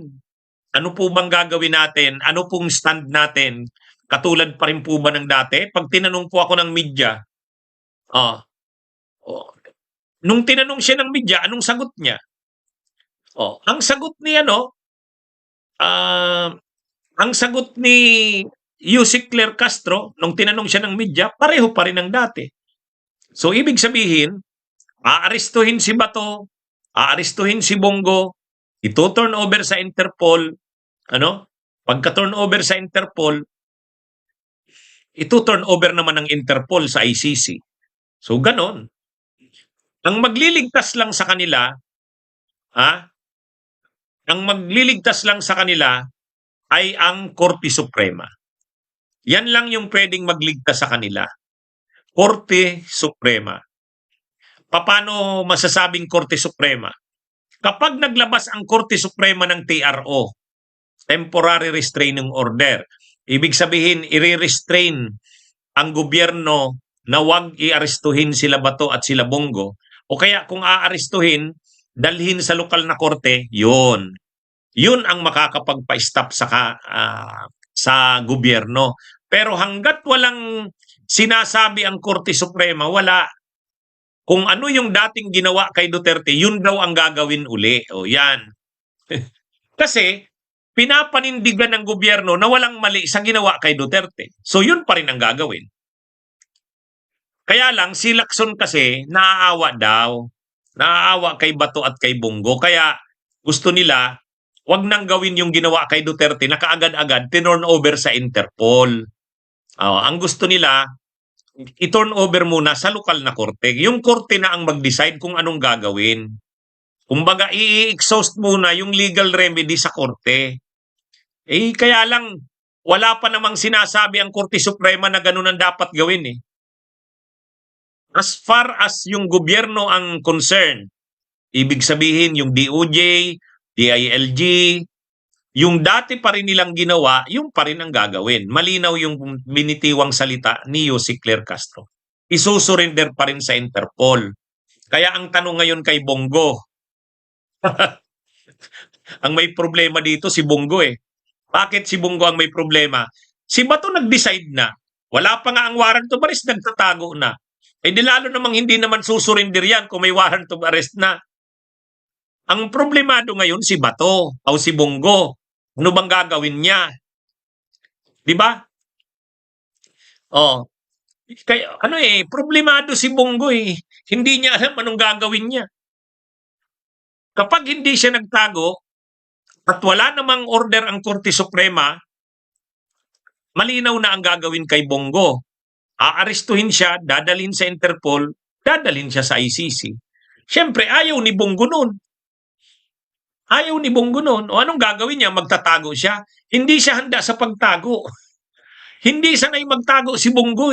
[SPEAKER 3] ano po bang gagawin natin? Ano pong stand natin? Katulad pa rin po ba ng dati? Pag tinanong po ako ng media, nung tinanong siya ng media, anong sagot niya? Ang sagot ni ang sagot ni Yussi Claire Castro, nung tinanong siya ng media, pareho pa rin ng dati. So, ibig sabihin, aarestuhin si Bato, aarestuhin si Bongo, ito-turn over sa Interpol, pagka-turn over sa Interpol, ito-turn over naman ng Interpol sa ICC. So, ganon. Ang magliligtas lang sa kanila, ay ang Korte Suprema. Yan lang yung pwedeng magligtas sa kanila. Korte Suprema. Paano masasabing Korte Suprema? Kapag naglabas ang Korte Suprema ng TRO, Temporary Restraining Order, ibig sabihin, i-restrain ang gobyerno na wag i-arestuhin sila Bato at sila Bongo, o kaya kung aarestuhin, dalhin sa lokal na korte, yun ang makakapagpa-stop sa gobyerno. Pero hanggat walang sinasabi ang Korte Suprema, wala. Kung ano yung dating ginawa kay Duterte, yun daw ang gagawin uli. Yan. Kasi, pinapanindigan ng gobyerno na walang mali sa ginawa kay Duterte. So, yun pa rin ang gagawin. Kaya lang, si Lacson kasi, naaawa daw. Naaawa kay Bato at kay Bongo. Kaya, gusto nila, wag nang gawin yung ginawa kay Duterte na kaagad-agad tinurn over sa Interpol. Ang gusto nila, i-turn over muna sa lokal na korte. Yung korte na ang mag-decide kung anong gagawin. Kumbaga, i-exhaust muna yung legal remedy sa korte. Kaya lang, wala pa namang sinasabi ang Korte Suprema na ganun ang dapat gawin. As far as yung gobyerno ang concern, ibig sabihin yung DOJ, DILG, yung dati pa rin nilang ginawa, yung pa rin ang gagawin. Malinaw yung binitiwang salita ni Yussi Claire Castro. Isusurrender pa rin sa Interpol. Kaya ang tanong ngayon kay Bongo, ang may problema dito si Bongo Bakit si Bongo ang may problema? Si Bato nag-decide na. Wala pa nga ang warrant of arrest, nagtatago na. Di lalo namang hindi naman susurrender yan kung may warrant of arrest na. Ang problemado ngayon si Bato o si Bongo. Ano bang gagawin niya? Di ba? Kaya, problemado si Bongo Hindi niya alam anong gagawin niya. Kapag hindi siya nagtago at wala namang order ang Korte Suprema, malinaw na ang gagawin kay Bongo. Aarestuhin siya, dadalhin sa Interpol, dadalhin siya sa ICC. Siyempre, ayaw ni Bongo nun. O anong gagawin niya? Magtatago siya. Hindi siya handa sa pagtago. Hindi sanay magtago si Bongo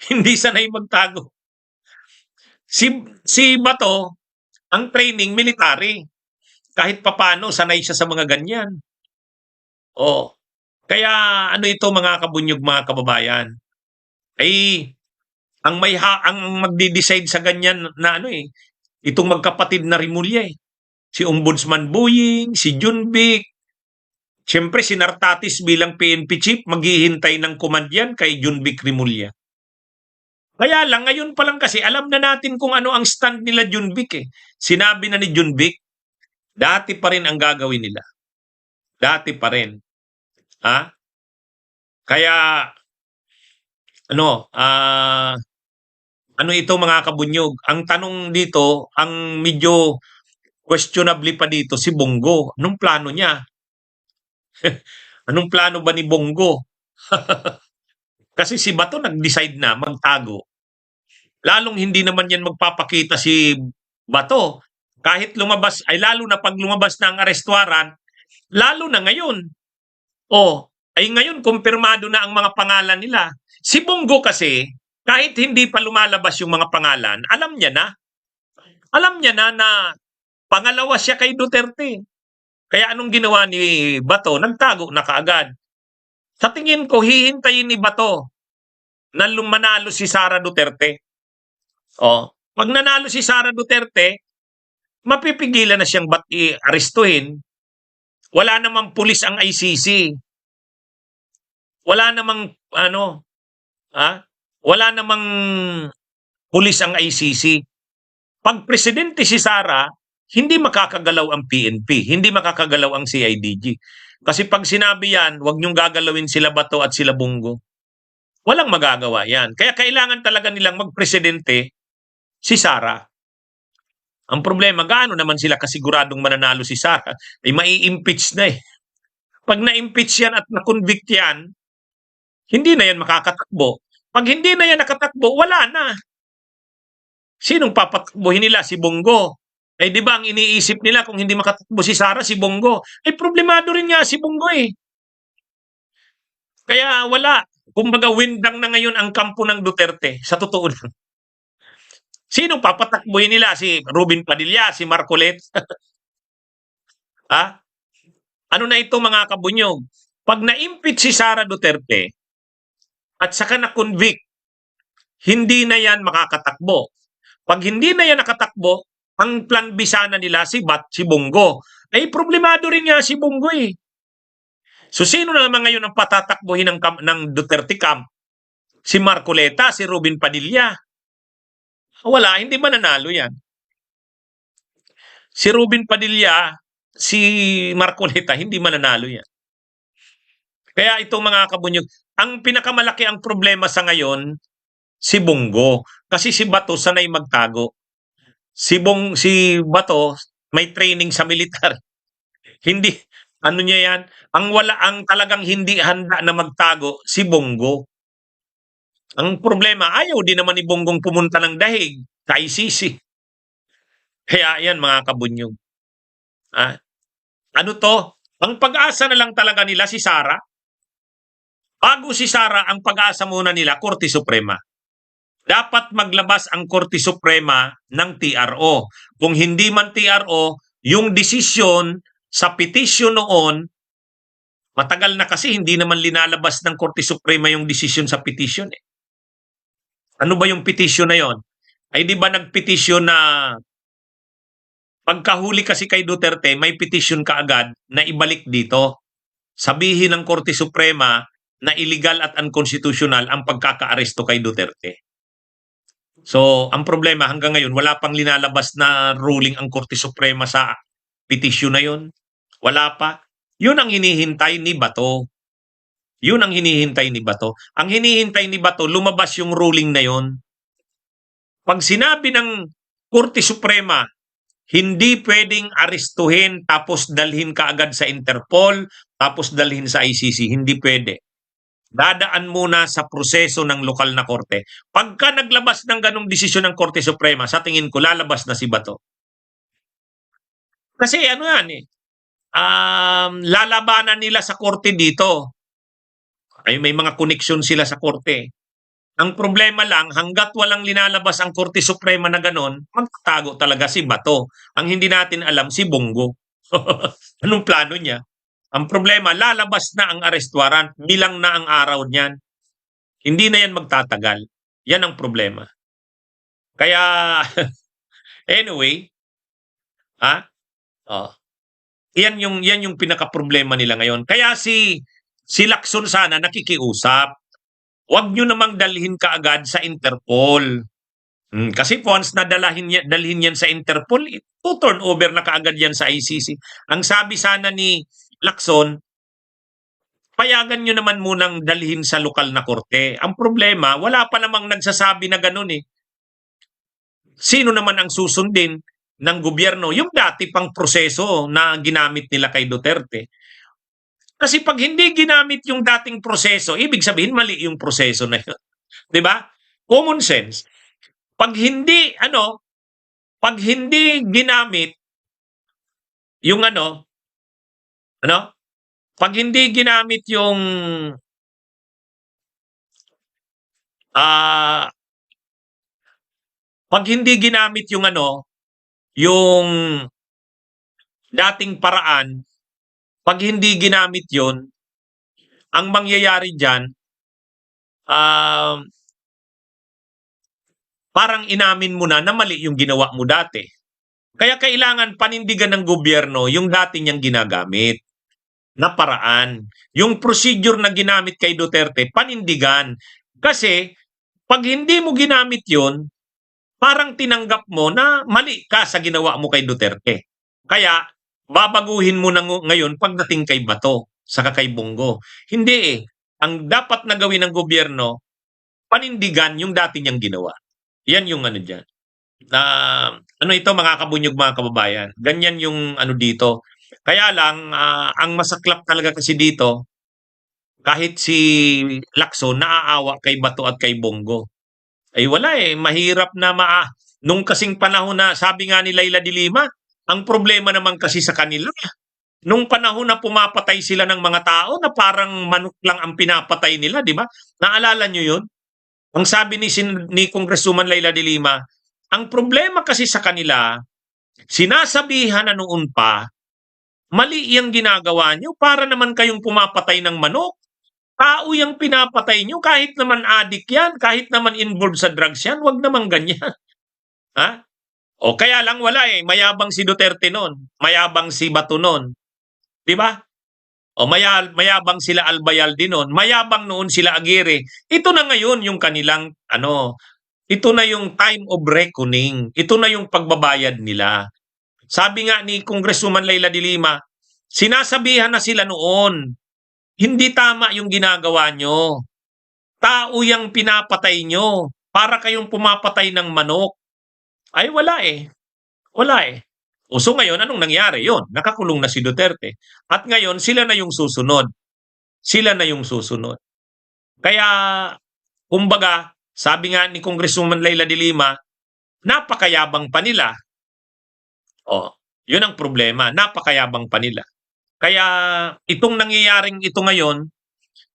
[SPEAKER 3] Hindi sanay magtago. Si Bato, ang training military. Kahit papaano sanay siya sa mga ganyan. Oh, kaya ano ito mga kabunyog, mga kababayan, ay ang magde-decide sa ganyan na ano itong magkapatid na Rimulya eh. Si Ombudsman Boying, si Junvic, siyempre si Nartatis bilang PNP chief, maghihintay ng command yan kay Junvic Rimulya. Kaya lang, ngayon pa lang kasi, alam na natin kung ano ang stand nila Junvic eh. Sinabi na ni Junvic, dati pa rin ang gagawin nila. Dati pa rin. Ha? Kaya, ano ito mga kabunyog? Ang tanong dito, ang medyo questionably pa dito, si Bongo. Anong plano niya? Anong plano ba ni Bongo? Kasi si Bato nag-decide na magtago. Lalong hindi naman yan magpapakita si Bato. Kahit lumabas, ay lalo na pag lumabas na ang arrest warrant, lalo na ngayon. Ay ngayon kumpirmado na ang mga pangalan nila. Si Bongo kasi, kahit hindi pa lumalabas yung mga pangalan, alam niya na. Alam niya na pangalawa siya kay Duterte. Kaya anong ginawa ni Bato? Nagtago na kaagad. Sa tingin ko, hihintayin ni Bato na manalo si Sara Duterte. Pag nanalo si Sara Duterte, mapipigilan na siyang i-arestuhin. Wala namang pulis ang ICC. Wala namang wala namang pulis ang ICC. Pag presidente si Sara, hindi makakagalaw ang PNP, hindi makakagalaw ang CIDG. Kasi pag sinabi yan, huwag niyong gagalawin sila Bato at sila Bongo. Walang magagawa yan. Kaya kailangan talaga nilang magpresidente si Sara. Ang problema, gaano naman sila kasiguradong mananalo si Sara? Ay mai-impeach na eh. Pag na-impeach yan at na-convict yan, hindi na yan makakatakbo. Pag hindi na yan nakatakbo, wala na. Sinong papatakbuhin nila? Si Bongo. Di ba ang iniisip nila kung hindi makatakbo si Sara, si Bongo? Problemado rin nga si Bongo eh. Kaya wala. Kumbaga windang na ngayon ang kampo ng Duterte. Sa totoo lang. Sinong papatakbuhin nila? Si Robin Padilla, si Marcolet? Ha? Ano na ito mga kabunyog? Pag na-impeach si Sara Duterte at saka na-convict, hindi na yan makakatakbo. Pag hindi na yan nakatakbo, ang plan B sana nila si Bongo. Problemado rin nga si Bongo eh. So sino na naman ngayon ang patatakbuhin ng Duterte camp? Si Marcoleta, si Robin Padilla. Wala, hindi mananalo yan. Si Robin Padilla, si Marcoleta, hindi mananalo yan. Kaya itong mga kabunyog, ang pinakamalaki ang problema sa ngayon, si Bongo. Kasi si Bato sanay magtago. Si Bato may training sa militar. Hindi, ano niya yan? Ang talagang hindi handa na magtago, si Bongo. Ang problema, ayaw din naman ni Bonggong pumunta ng dahig sa ICC. Kaya yan mga kabunyog. Ano to? Ang pag-asa na lang talaga nila si Sara. Bago si Sara, ang pag-asa muna nila, Korte Suprema. Dapat maglabas ang Korte Suprema ng TRO. Kung hindi man TRO, yung desisyon sa petition noon, matagal na kasi hindi naman linalabas ng Korte Suprema yung desisyon sa petition eh. Ano ba yung petition na yon? Di ba nagpetisyon na pagkahuli kasi kay Duterte, may petition kaagad na ibalik dito. Sabihin ng Korte Suprema na illegal at unconstitutional ang pagkakaaresto kay Duterte. So, ang problema hanggang ngayon, wala pang linalabas na ruling ang Korte Suprema sa petition na yun. Wala pa. Yun ang hinihintay ni Bato. Yun ang hinihintay ni Bato. Ang hinihintay ni Bato, lumabas yung ruling na yun. Pag sinabi ng Korte Suprema, hindi pwedeng arestuhin tapos dalhin kaagad sa Interpol, tapos dalhin sa ICC. Hindi pwede. Dadaan muna sa proseso ng lokal na korte. Pagka naglabas ng ganong desisyon ng Korte Suprema, sa tingin ko lalabas na si Bato. Kasi ano yan eh, lalabanan nila sa korte dito. May mga koneksyon sila sa korte. Ang problema lang, hanggat walang linalabas ang Korte Suprema na gano'n, magtatago talaga si Bato. Ang hindi natin alam, si Bongo. Anong plano niya? Ang problema, lalabas na ang arrest warrant, bilang na ang araw niyan. Hindi na yan magtatagal. Yan ang problema. Kaya, anyway, ha? Oh, yan yung pinaka-problema nila ngayon. Kaya si Lacson sana nakikiusap. Huwag nyo namang dalhin kaagad sa Interpol. Kasi once na dalhin yan sa Interpol, turn over na kaagad yan sa ICC. Ang sabi sana ni Lacson, payagan nyo naman munang dalhin sa lokal na korte. Ang problema, wala pa namang nagsasabi na ganun eh. Sino naman ang susundin ng gobyerno? Yung dati pang proseso na ginamit nila kay Duterte. Kasi pag hindi ginamit yung dating proseso, ibig sabihin mali yung proseso na yun. 'Di ba? Common sense. Pag hindi ginamit yung pag hindi ginamit yung ah pag hindi ginamit yung dating paraan, pag hindi ginamit yon, ang mangyayari diyan, parang inamin mo na mali yung ginawa mo dati. Kaya kailangan panindigan ng gobyerno yung dati niyang ginagamit na paraan. Yung procedure na ginamit kay Duterte, panindigan. Kasi pag hindi mo ginamit yun, parang tinanggap mo na mali ka sa ginawa mo kay Duterte. Kaya babaguhin mo na ngayon pagdating kay Bato, saka kay Bongo. Hindi eh. Ang dapat na gawin ng gobyerno, panindigan yung dati niyang ginawa. Yan yung dyan. Ito mga kabunyog, mga kababayan. Ganyan yung dito. Kaya lang, ang masaklap talaga kasi dito, kahit si Lacson naaawa kay Bato at kay Bongo. Ay wala eh, mahirap na nung kasing panahon na sabi nga ni Leila de Lima, ang problema naman kasi sa kanila, nung panahon na pumapatay sila ng mga tao na parang manok lang ang pinapatay nila, di ba? Naalala nyo yun? Ang sabi ni Congresswoman Leila de Lima, ang problema kasi sa kanila, sinasabihan na noon pa, mali yung ginagawa nyo para naman kayong pumapatay ng manok. Tao yung pinapatay nyo, kahit naman adik yan, kahit naman involved sa drugs yan, wag naman ganyan. Ha? O kaya lang wala eh, mayabang si Duterte noon, mayabang si Bato noon. Di ba? O mayabang sila Albayalde noon, mayabang noon sila Aguirre. Ito na ngayon yung kanilang ito na yung time of reckoning. Ito na yung pagbabayad nila. Sabi nga ni Congresswoman Leila de Lima, sinasabihan na sila noon, hindi tama yung ginagawa nyo. Tao yung pinapatay nyo para kayong pumapatay ng manok. Ay wala eh. Wala eh. So ngayon, anong nangyari? Yun, nakakulong na si Duterte. At ngayon, sila na yung susunod. Sila na yung susunod. Kaya, kumbaga, sabi nga ni Congresswoman Leila de Lima, napakayabang pa nila. Yun ang problema, napakayabang pa nila. Kaya itong nangyayaring ito ngayon,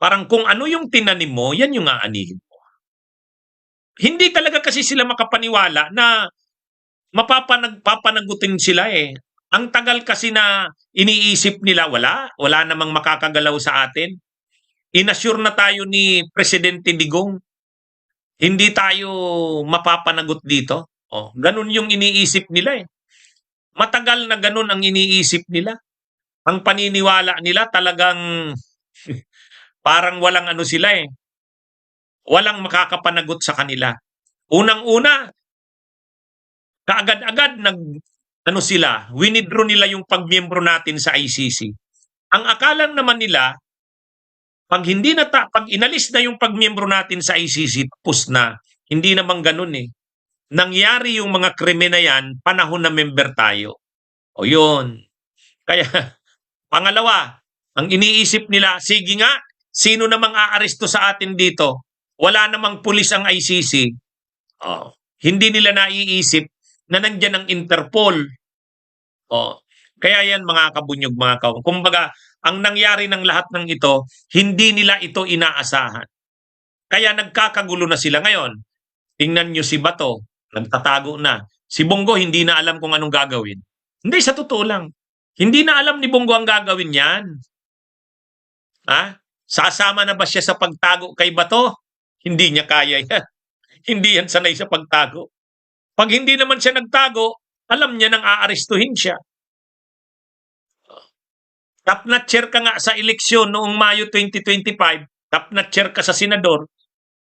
[SPEAKER 3] parang kung ano yung tinanim mo, yan yung aanihin mo. Hindi talaga kasi sila makapaniwala na papanagutin sila eh. Ang tagal kasi na iniisip nila, wala namang makakagalaw sa atin. Inassure na tayo ni Presidente Digong, hindi tayo mapapanagot dito. Ganun yung iniisip nila eh. Matagal na ganun ang iniisip nila. Ang paniniwala nila talagang parang walang sila eh. Walang makakapanagot sa kanila. Unang-una, kaagad-agad winidraw nila yung pagmiyembro natin sa ICC. Ang akala naman nila, pag inalis na yung pagmiyembro natin sa ICC, tapos na. Hindi naman ganun eh. Nangyari yung mga krimen na yan, panahon na member tayo. Yun. Kaya, pangalawa, ang iniisip nila, sige nga, sino namang aaresto sa atin dito? Wala namang pulis ang ICC. Hindi nila naiisip na nandyan ang Interpol. Kaya yan mga kabunyog, mga kawan. Kumbaga, ang nangyari ng lahat ng ito, hindi nila ito inaasahan. Kaya nagkakagulo na sila ngayon. Tingnan nyo si Bato, nagtatago na. Si Bongo hindi na alam kung anong gagawin. Hindi, sa totoo lang. Hindi na alam ni Bongo ang gagawin yan. Ha? Sasama na ba siya sa pagtago kay Bato? Hindi niya kaya yan. Hindi yan sanay sa pagtago. Pag hindi naman siya nagtago, alam niya nang aarestuhin siya. Top-notcher ka nga sa eleksyon noong Mayo 2025, top-notcher ka sa senador,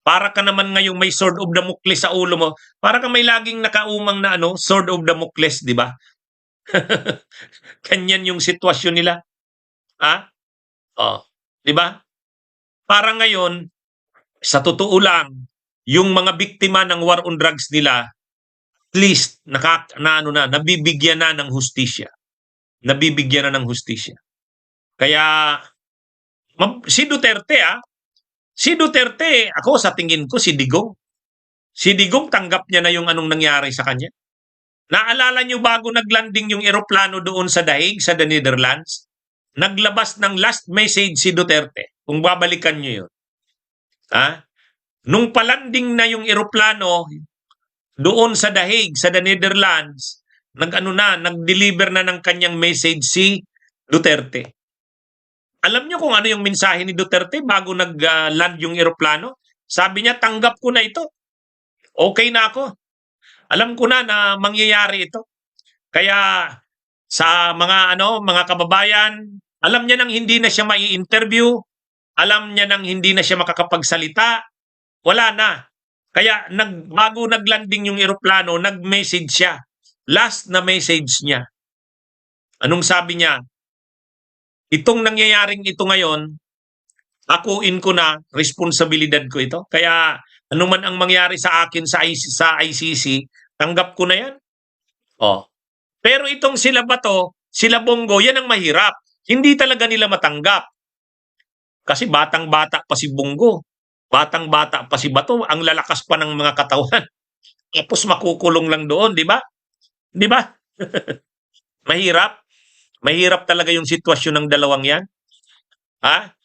[SPEAKER 3] para ka naman ngayong may sword of Damocles sa ulo mo, para ka may laging nakaumang na sword of Damocles, di ba? Kanyan yung sitwasyon nila. Ha? Oh, di ba? Para ngayon, sa totoo lang, yung mga biktima ng war on drugs nila, at least nabibigyan na ng hustisya. Nabibigyan na ng hustisya. Kaya si Duterte, ako sa tingin ko si Digong. Si Digong tanggap niya na yung anong nangyari sa kanya. Naalala niyo bago naglanding yung eroplano doon sa Daig, sa the Netherlands, naglabas ng last message si Duterte. Kung babalikan niyo yun. Ha? Nung palanding na yung eroplano doon sa Daig, sa the Netherlands, nag-deliver na ng kanyang message si Duterte. Alam niyo kung ano yung mensahe ni Duterte bago nag-land yung eroplano? Sabi niya, tanggap ko na ito. Okay na ako. Alam ko na mangyayari ito. Kaya sa mga kababayan, alam niya nang hindi na siya mai-interview, alam niya nang hindi na siya makakapagsalita, wala na. Kaya bago naglanding yung eroplano, nag-message siya. Last na message niya. Anong sabi niya? Itong nangyayaring ito ngayon, akuin ko na, responsibilidad ko ito. Kaya anuman ang mangyari sa akin sa ICC, tanggap ko na yan. Oh. Pero itong sila Bato, sila Bongo, yan ang mahirap. Hindi talaga nila matanggap. Kasi batang-bata pa si Bongo. Batang-bata pa si Bato. Ang lalakas pa ng mga katawan. Tapos makukulong lang doon, di ba? Di ba? Mahirap. Mahirap talaga yung sitwasyon ng dalawang yan. Ha?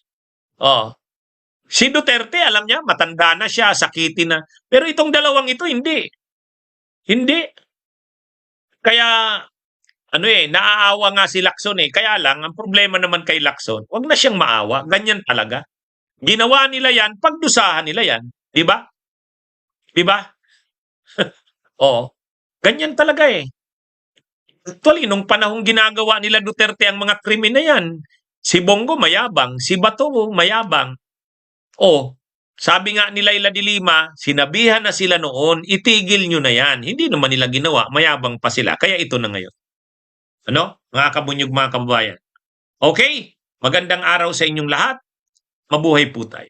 [SPEAKER 3] Oh. Si Duterte, alam niya, matanda na siya, sakitin na. Pero itong dalawang ito, hindi. Hindi. Kaya, naaawa nga si Lacson eh. Kaya lang, ang problema naman kay Lacson, wag na siyang maawa. Ganyan talaga. Ginawa nila yan, pagdusahan nila yan. Di ba? Di ba? Oo. Ganyan talaga eh. Actually, nung panahong ginagawa nila Duterte ang mga krimen na yan, si Bongo mayabang, si Bato mayabang. O, sabi nga ni Laila de Lima, sinabihan na sila noon, itigil nyo na yan. Hindi naman nila ginawa, mayabang pa sila. Kaya ito na ngayon. Ano? Mga kabunyog, mga kababayan. Okay, magandang araw sa inyong lahat. Mabuhay po tayo.